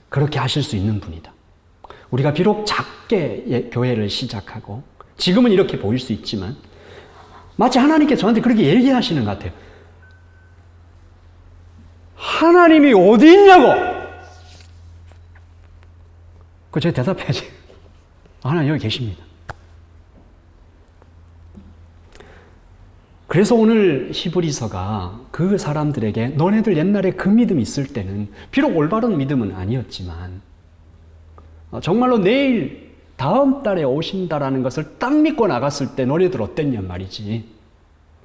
그렇게 하실 수 있는 분이다. 우리가 비록 작게 교회를 시작하고 지금은 이렇게 보일 수 있지만 마치 하나님께 저한테 그렇게 얘기하시는 것 같아요. 하나님이 어디 있냐고! 그 제가 대답해야지. 하나님 여기 계십니다. 그래서 오늘 히브리서가 그 사람들에게 너네들 옛날에 그 믿음이 있을 때는 비록 올바른 믿음은 아니었지만 정말로 내일 다음 달에 오신다라는 것을 딱 믿고 나갔을 때 너네들 어땠냔 말이지.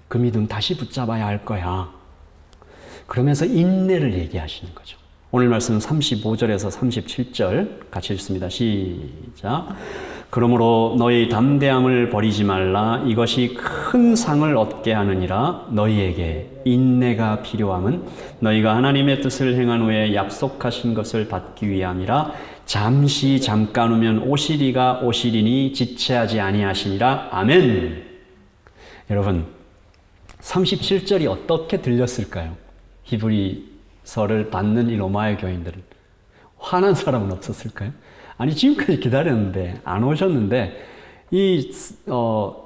그 믿음 다시 붙잡아야 할 거야. 그러면서 인내를 얘기하시는 거죠. 오늘 말씀 35절에서 37절 같이 읽습니다. 시작. 그러므로 너희 담대함을 버리지 말라. 이것이 큰 상을 얻게 하느니라. 너희에게 인내가 필요함은 너희가 하나님의 뜻을 행한 후에 약속하신 것을 받기 위함이라. 잠시 잠깐 후면 오시리가 오시리니 지체하지 아니하시니라. 아멘. 여러분 37절이 어떻게 들렸을까요? 히브리서를 받는 이 로마의 교인들은 화난 사람은 없었을까요? 아니 지금까지 기다렸는데 안 오셨는데 또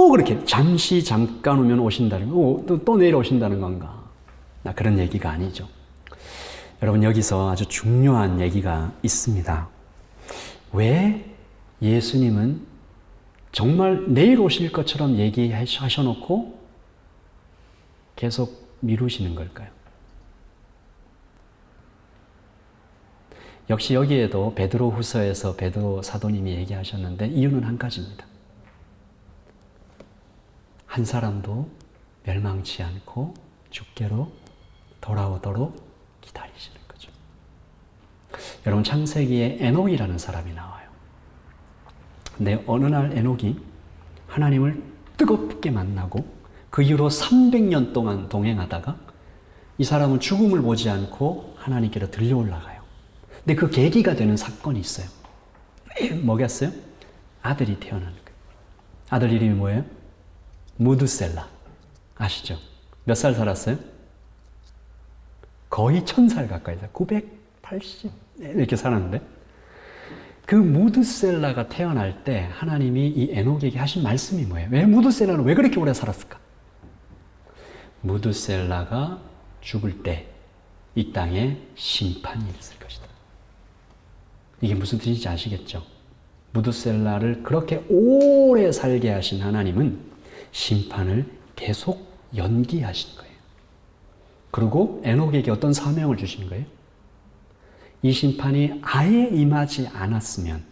그렇게 잠시 잠깐 오면 오신다는 거, 또 내일 오신다는 건가? 나 그런 얘기가 아니죠. 여러분 여기서 아주 중요한 얘기가 있습니다. 왜 예수님은 정말 내일 오실 것처럼 얘기하셔놓고 계속 미루시는 걸까요? 역시 여기에도 베드로 후서에서 베드로 사도님이 얘기하셨는데 이유는 한 가지입니다. 한 사람도 멸망치 않고 주께로 돌아오도록 기다리시는 거죠. 여러분 창세기에 에녹이라는 사람이 나와요. 근데 어느 날 에녹이 하나님을 뜨겁게 만나고 그 이후로 300년 동안 동행하다가 이 사람은 죽음을 보지 않고 하나님께로 들려 올라가요. 근데 그 계기가 되는 사건이 있어요. 뭐겠어요? 아들이 태어나는 거예요. 아들 이름이 뭐예요? 무드셀라. 아시죠? 몇 살 살았어요? 거의 1000살 가까이 살았어요. 980 이렇게 살았는데 그 무드셀라가 태어날 때 하나님이 이 에녹에게 하신 말씀이 뭐예요? 왜 무드셀라는 왜 그렇게 오래 살았을까? 무드셀라가 죽을 때 이 땅에 심판이 있을 것이다. 이게 무슨 뜻인지 아시겠죠? 무드셀라를 그렇게 오래 살게 하신 하나님은 심판을 계속 연기하신 거예요. 그리고 에녹에게 어떤 사명을 주신 거예요? 이 심판이 아예 임하지 않았으면,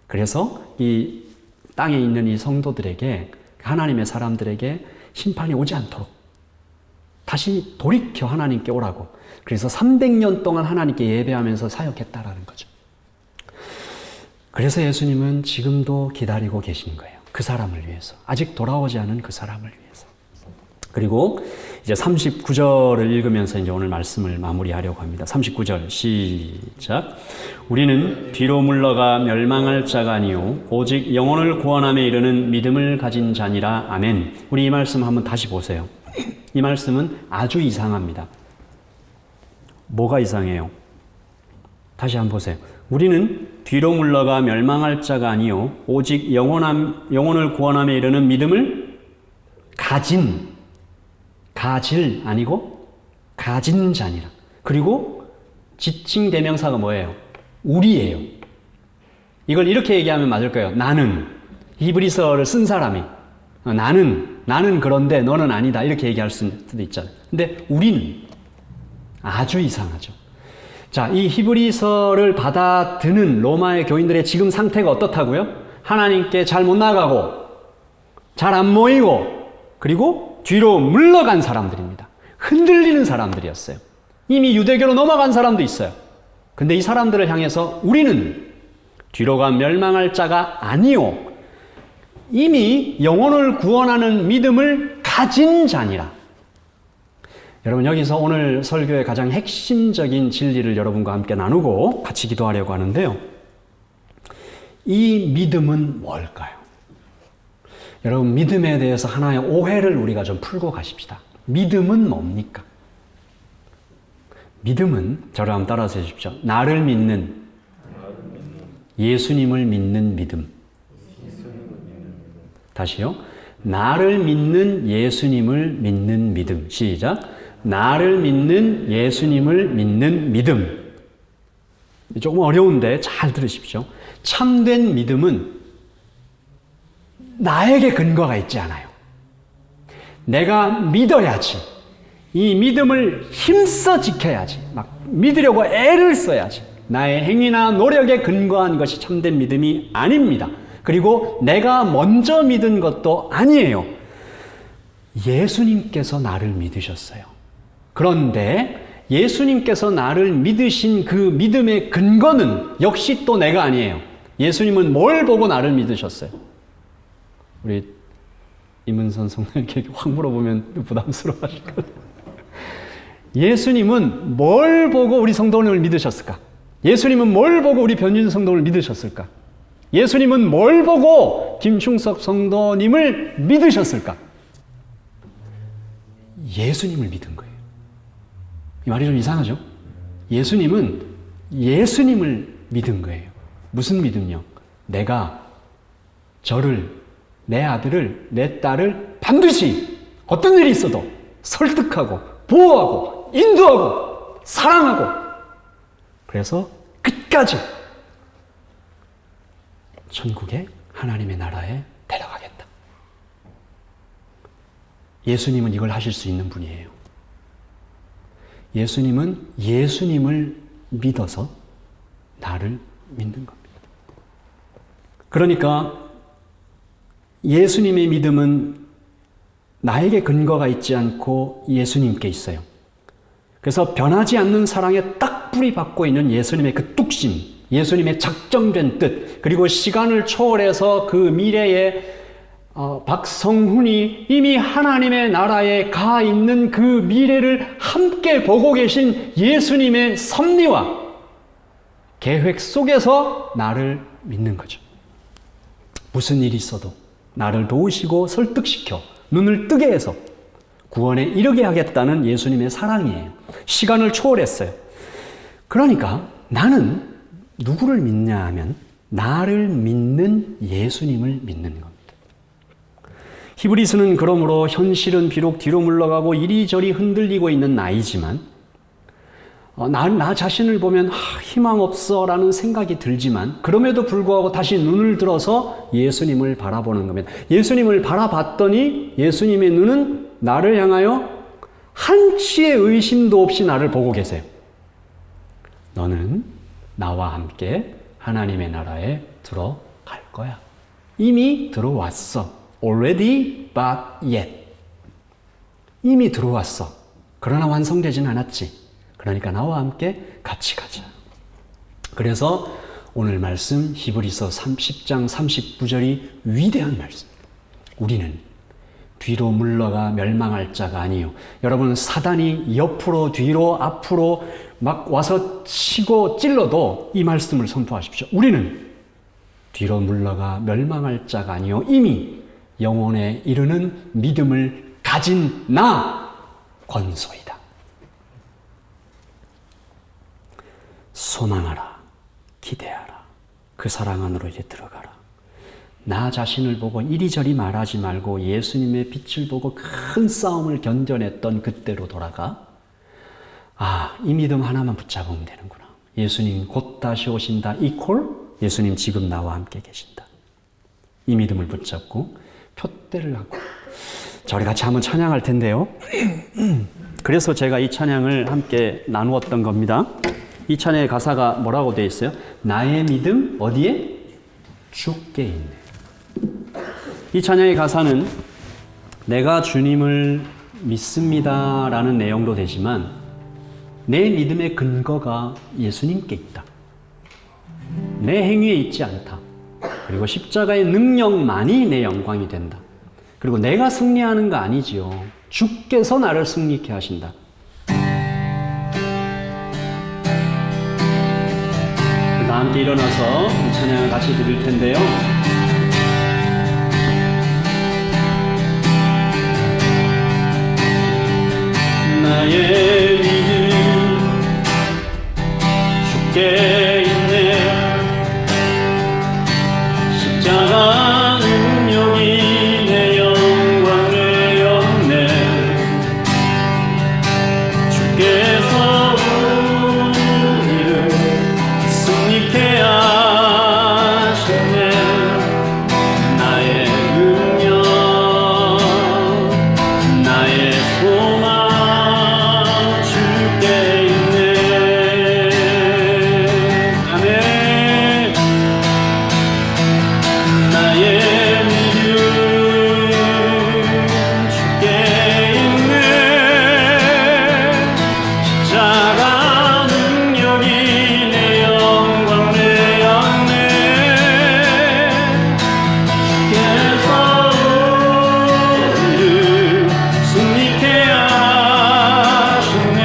그래서 이 땅에 있는 이 성도들에게, 하나님의 사람들에게 심판이 오지 않도록 다시 돌이켜 하나님께 오라고. 그래서 300년 동안 하나님께 예배하면서 사역했다라는 거죠. 그래서 예수님은 지금도 기다리고 계신 거예요. 그 사람을 위해서. 아직 돌아오지 않은 그 사람을 위해서. 그리고 이제 39절을 읽으면서 이제 오늘 말씀을 마무리하려고 합니다. 39절 시작. 우리는 뒤로 물러가 멸망할 자가 아니요 오직 영혼을 구원함에 이르는 믿음을 가진 자니라. 아멘. 우리 이 말씀 한번 다시 보세요. 이 말씀은 아주 이상합니다. 뭐가 이상해요? 다시 한번 보세요. 우리는 뒤로 물러가 멸망할 자가 아니요 오직 영혼을 구원함에 이르는 믿음을 가질 아니고 가진 자니라. 그리고 지칭 대명사가 뭐예요? 우리예요. 이걸 이렇게 얘기하면 맞을까요? 나는, 히브리서를 쓴 사람이 나는 그런데 너는 아니다 이렇게 얘기할 수도 있잖아요. 근데 우리는 아주 이상하죠. 자, 이 히브리서를 받아드는 로마의 교인들의 지금 상태가 어떻다고요? 하나님께 잘 못 나가고 잘 안 모이고 그리고 뒤로 물러간 사람들입니다. 흔들리는 사람들이었어요. 이미 유대교로 넘어간 사람도 있어요. 근데 이 사람들을 향해서 우리는 뒤로 가 멸망할 자가 아니요 이미 영혼을 구원하는 믿음을 가진 자니라. 여러분, 여기서 오늘 설교의 가장 핵심적인 진리를 여러분과 함께 나누고 같이 기도하려고 하는데요. 이 믿음은 뭘까요? 여러분, 믿음에 대해서 하나의 오해를 우리가 좀 풀고 가십시다. 믿음은 뭡니까? 믿음은, 저를 한번 따라서 해주십시오. 나를 믿는, 예수님을 믿는 믿음. 다시요. 나를 믿는 예수님을 믿는 믿음. 시작. 나를 믿는 예수님을 믿는 믿음. 조금 어려운데 잘 들으십시오. 참된 믿음은 나에게 근거가 있지 않아요. 내가 믿어야지. 이 믿음을 힘써 지켜야지. 막 믿으려고 애를 써야지. 나의 행위나 노력에 근거한 것이 참된 믿음이 아닙니다. 그리고 내가 먼저 믿은 것도 아니에요. 예수님께서 나를 믿으셨어요. 그런데 예수님께서 나를 믿으신 그 믿음의 근거는 역시 또 내가 아니에요. 예수님은 뭘 보고 나를 믿으셨어요? 우리 임은선 성도님께 확 물어보면 부담스러워하실 거예요. 예수님은 뭘 보고 우리 성도님을 믿으셨을까? 예수님은 뭘 보고 우리 변진 성도님을 믿으셨을까? 예수님은 뭘 보고 김충석 성도님을 믿으셨을까? 예수님을 믿은 거예요. 이 말이 좀 이상하죠? 예수님은 예수님을 믿은 거예요. 무슨 믿음요? 내가 내 아들을, 내 딸을 반드시 어떤 일이 있어도 설득하고 보호하고 인도하고 사랑하고 그래서 끝까지 천국의 하나님의 나라에 데려가겠다. 예수님은 이걸 하실 수 있는 분이에요. 예수님은 예수님을 믿어서 나를 믿는 겁니다. 그러니까 예수님의 믿음은 나에게 근거가 있지 않고 예수님께 있어요. 그래서 변하지 않는 사랑에 딱 뿌리 박고 있는 예수님의 그 뚝심, 예수님의 작정된 뜻, 그리고 시간을 초월해서 그 미래에 박성훈이 이미 하나님의 나라에 가 있는 그 미래를 함께 보고 계신 예수님의 섭리와 계획 속에서 나를 믿는 거죠. 무슨 일이 있어도 나를 도우시고 설득시켜 눈을 뜨게 해서 구원에 이르게 하겠다는 예수님의 사랑이에요. 시간을 초월했어요. 그러니까 나는 누구를 믿냐 하면 나를 믿는 예수님을 믿는 겁니다. 히브리서는 그러므로 현실은 비록 뒤로 물러가고 이리저리 흔들리고 있는 나이지만 나 자신을 보면 희망 없어 라는 생각이 들지만 그럼에도 불구하고 다시 눈을 들어서 예수님을 바라보는 겁니다. 예수님을 바라봤더니 예수님의 눈은 나를 향하여 한치의 의심도 없이 나를 보고 계세요. 너는 나와 함께 하나님의 나라에 들어갈 거야. 이미 들어왔어. Already but yet. 이미 들어왔어. 그러나 완성되진 않았지. 그러니까 나와 함께 같이 가자. 그래서 오늘 말씀 히브리서 10장 39절이 위대한 말씀입니다. 우리는 뒤로 물러가 멸망할 자가 아니요. 여러분, 사단이 옆으로 뒤로 앞으로 막 와서 치고 찔러도 이 말씀을 선포하십시오. 우리는 뒤로 물러가 멸망할 자가 아니요. 이미 영혼에 이르는 믿음을 가진 나 권소이다. 소망하라. 기대하라. 그 사랑 안으로 이제 들어가라. 나 자신을 보고 이리저리 말하지 말고 예수님의 빛을 보고 큰 싸움을 견뎌냈던 그때로 돌아가. 이 믿음 하나만 붙잡으면 되는구나. 예수님 곧 다시 오신다. 이퀄 예수님 지금 나와 함께 계신다. 이 믿음을 붙잡고 표대를 하고. 자, 우리 같이 한번 찬양할 텐데요. 그래서 제가 이 찬양을 함께 나누었던 겁니다. 이 찬양의 가사가 뭐라고 되어 있어요? 나의 믿음 어디에? 주께 있네. 이 찬양의 가사는 내가 주님을 믿습니다 라는 내용도 되지만 내 믿음의 근거가 예수님께 있다. 내 행위에 있지 않다. 그리고 십자가의 능력만이 내 영광이 된다. 그리고 내가 승리하는 거 아니지요. 주께서 나를 승리케 하신다. 다 함께 일어나서 이 찬양을 같이 드릴 텐데요. 나의 믿음 주께 있네. 십자가 능력이 내 영광 되었네. 주께서 우리를 승리케 하셨네. 나의 능력 나의 소망 주께 있네. 아멘. 나의 믿음 주께 있네. 십자가 능력이 내 영광 되었네. 주께서 우리를 승리케 하셨네.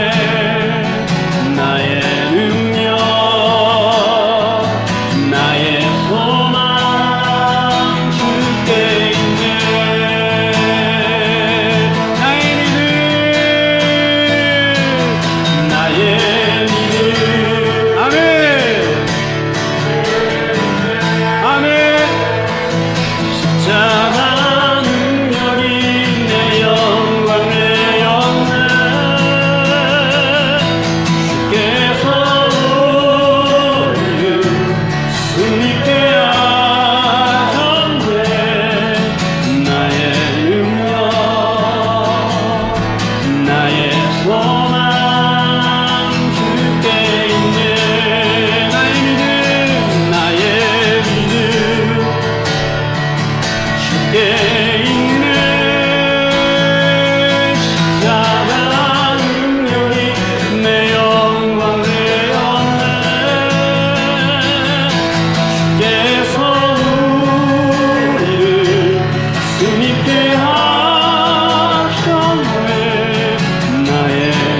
나의 능력 나의 소망 주께 있네. 나의 믿음 나의 믿음. 아멘. 아멘. 십자가 능력이 내 영광 되었네. 주께서 우리를 승리케 하셨네. 나의 능력 나의 소망 주께 있네. 나의 믿음 나의 믿음 주께 있네. 십자가 능력이 내 영광 되었네. 주께서 우리를 승리케 하셨네. 나의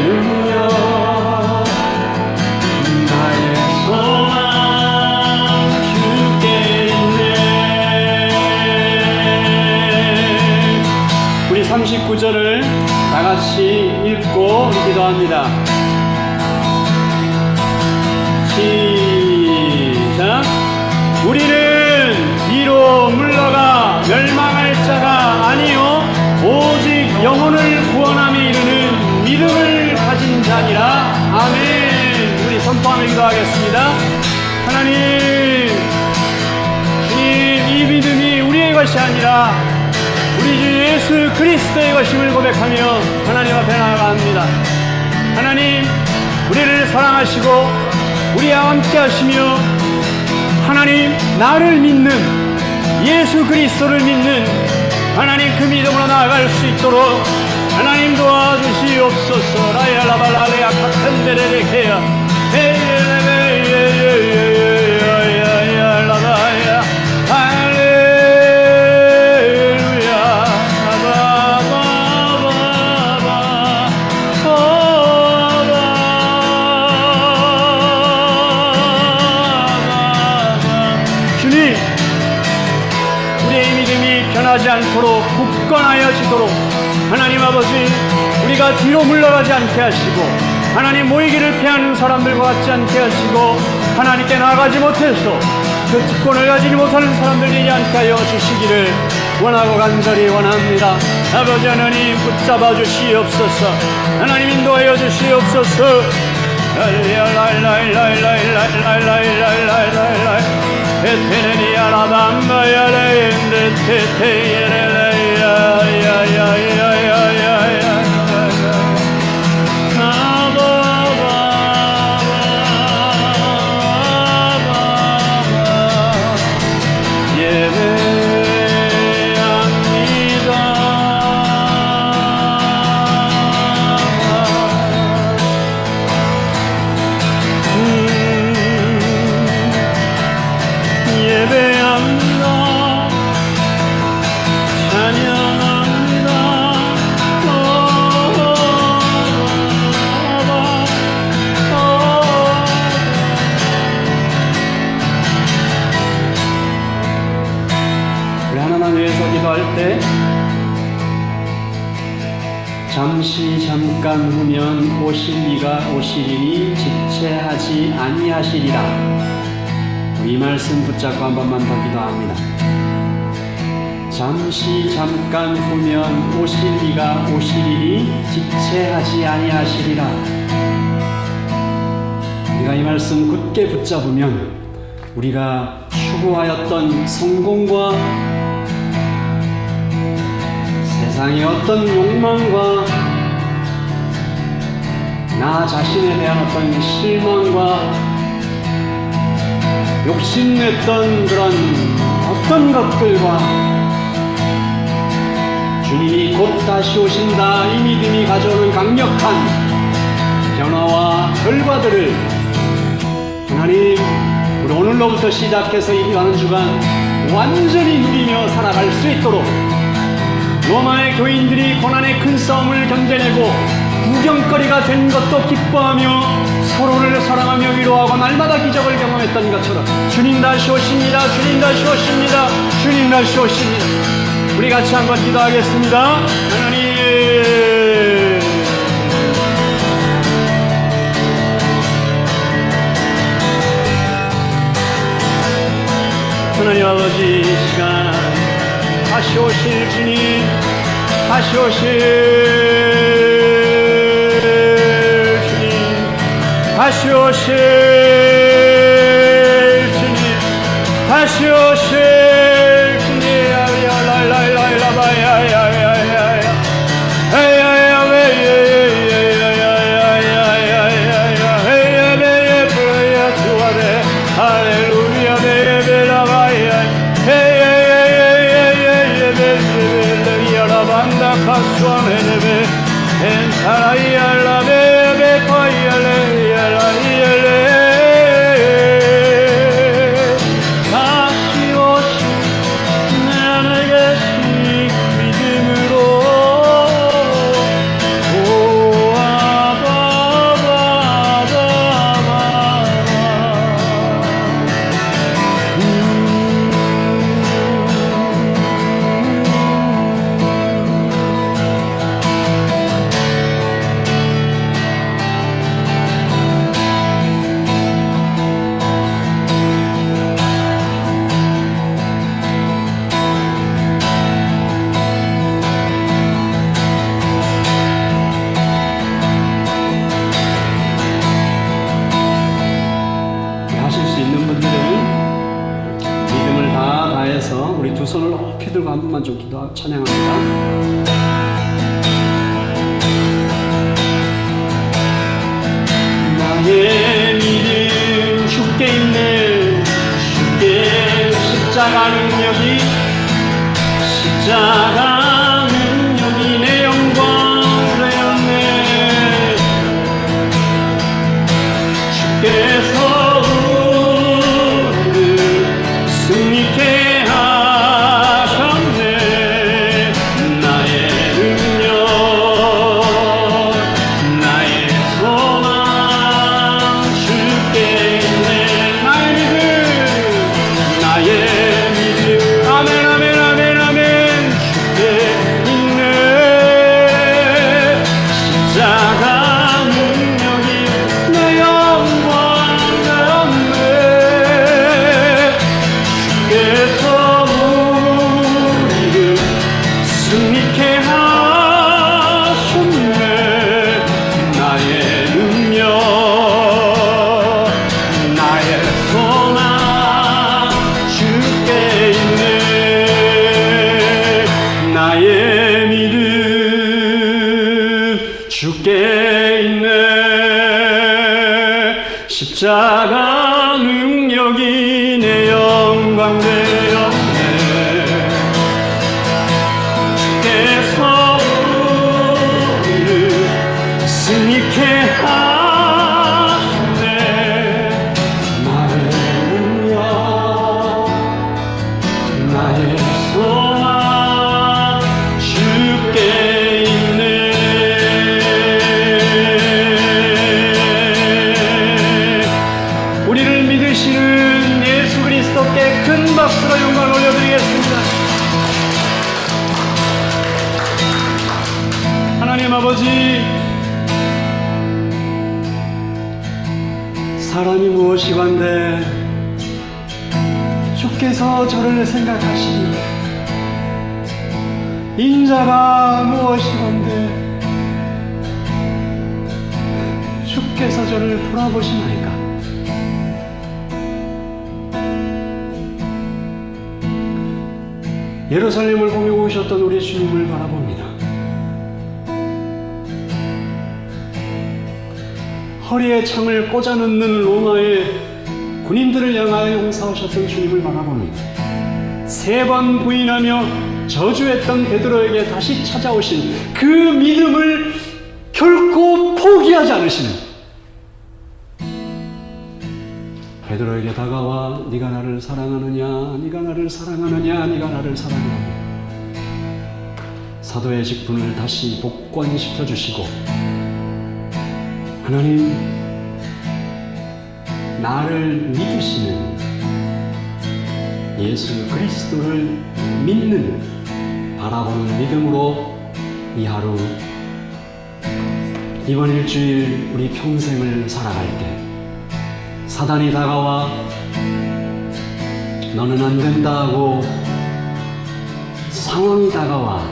능력 나의 소망 주께 있네. 우리 39절을 다 같이 읽고 기도합니다. 시작. 우리는 뒤로 물러가 멸망할 자가 아니요 오직 영혼을 구원함에 이르는 믿음을 가진 자니라. 아멘. 우리 선포하며 기도하겠습니다. 하나님, 주님, 이 믿음이 우리의 것이 아니라 우리 주 예수 그리스도의 것임을 고백하며 하나님 앞에 나아갑니다. 하나님, 우리를 사랑하시고 우리와 함께 하시며 하나님, 나를 믿는 예수 그리스도를 믿는 하나님 그 믿음으로 나아갈 수 있도록 하나님 도와주시옵소서. 라야라발라레야 카텐데레레케야 에이에레레야야야야야라바야 할렐루야 바바바바 주님, 우리의 믿음이 변하지 않도록 굳건하여지도록 하나님 아버지, 우리가 뒤로 물러가지 않게 하시고 하나님 모이기를 피하는 사람들과 같지 않게 하시고 하나님께 나아가지 못해서 그 특권을 가지지 못하는 사람들 되지 않게 하여 주시기를 원하고 간절히 원합니다. 아버지 하나님 붙잡아 주시옵소서. 하나님 인도하여 주시옵소서. 잠시 잠깐 후면 오실 이가 오시리니 지체하지 아니하시리라. 이 말씀 붙잡고 한 번만 더 기도합니다. 잠시 잠깐 후면 오실 이가 오시리니 지체하지 아니하시리라. 우리가 이 말씀 굳게 붙잡으면 우리가 추구하였던 성공과 세상의 어떤 욕망과 나 자신에 대한 어떤 실망과 욕심냈던 그런 어떤 것들과 주님이 곧 다시 오신다 이 믿음이 가져오는 강력한 변화와 결과들을 하나님 우리 오늘로부터 시작해서 이 가는 주간 완전히 누리며 살아갈 수 있도록 로마의 교인들이 고난의 큰 싸움을 견뎌내고 구경거리가 된 것도 기뻐하며 서로를 사랑하며 위로하고 날마다 기적을 경험했던 것처럼 주님 다시 오십니다. 주님 다시 오십니다. 주님 다시 오십니다. 우리 같이 한번 기도하겠습니다. 하나님 아버지 이 시간 다시 오실 주님 다시 오실 주님 다시 오실 주님 다시 오실 주님 우리 두 손을 높이 들고 한 번만 좀 기도하고 찬양합니다. 나의 믿음 주께 있네. 주께 십자가 능력이 십자가 능력이 내 영광 되었네. 주께서 우리를 승리케 나의 믿음 주께 있네. 십자가 능력이 내 영광 되었네. 주께서 우리를 승리케 하시네. 나의 능력, 나의 소망 주께 있네. 우리를 믿으시는 예수 그리스도께 큰 박수로 영광을 올려드리겠습니다. 하나님 아버지, 사람이 무엇이건데 주께서 저를 생각하시니, 인자가 무엇이건데 주께서 저를 돌아보시나이까. 예루살렘을 보며 오셨던 우리 주님을 바라봅니다. 허리에 창을 꽂아 넣는 로마의 군인들을 향하여 용서하셨던 주님을 바라봅니다. 3번 부인하며 저주했던 베드로에게 다시 찾아오신 그 믿음을 결코 포기하지 않으시는, 베드로에게 다가와 네가 나를 사랑하느냐, 네가 나를 사랑하느냐, 네가 나를 사랑하느냐, 사도의 직분을 다시 복권시켜 주시고, 하나님, 나를 믿으시는 예수 그리스도를 믿는, 바라보는 믿음으로 이 하루, 이번 일주일 우리 평생을 살아갈 때 사단이 다가와 너는 안 된다 하고, 상황이 다가와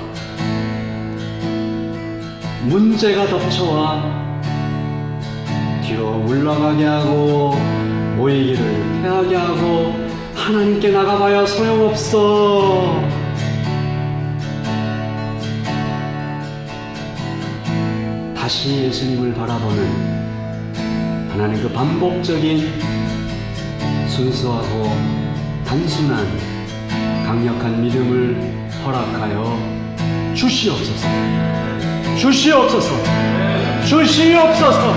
문제가 덮쳐와 뒤로 물러가게 하고 모이기를 피하게 하고 하나님께 나가봐야 소용없어. 다시 예수님을 바라보는 하나님 그 반복적인 순수하고 단순한 강력한 믿음을 허락하여 주시옵소서. 주시옵소서. 주시옵소서.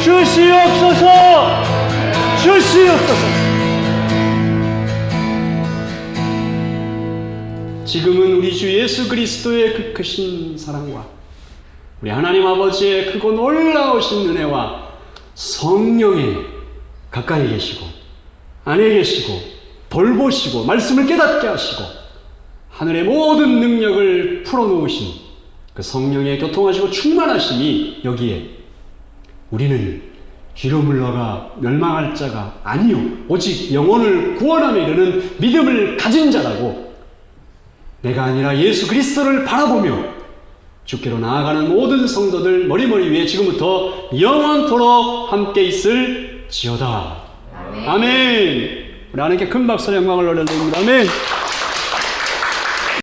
주시옵소서. 주시옵소서. 지금은 우리 주 예수 그리스도의 그 크신 사랑과 우리 하나님 아버지의 크고 놀라우신 은혜와 성령에 가까이 계시고 안에 계시고 돌보시고 말씀을 깨닫게 하시고 하늘의 모든 능력을 풀어놓으신 그 성령의 교통하시고 충만하심이 여기에 우리는 뒤로 물러가 멸망할 자가 아니요 오직 영혼을 구원함에 이르는 믿음을 가진 자라고, 내가 아니라 예수 그리스도를 바라보며 주께로 나아가는 모든 성도들 머리머리 위에 지금부터 영원토록 함께 있을지어다. 아멘. 우리 하나님께 큰 박수로 영광을 올려드립니다. 아멘.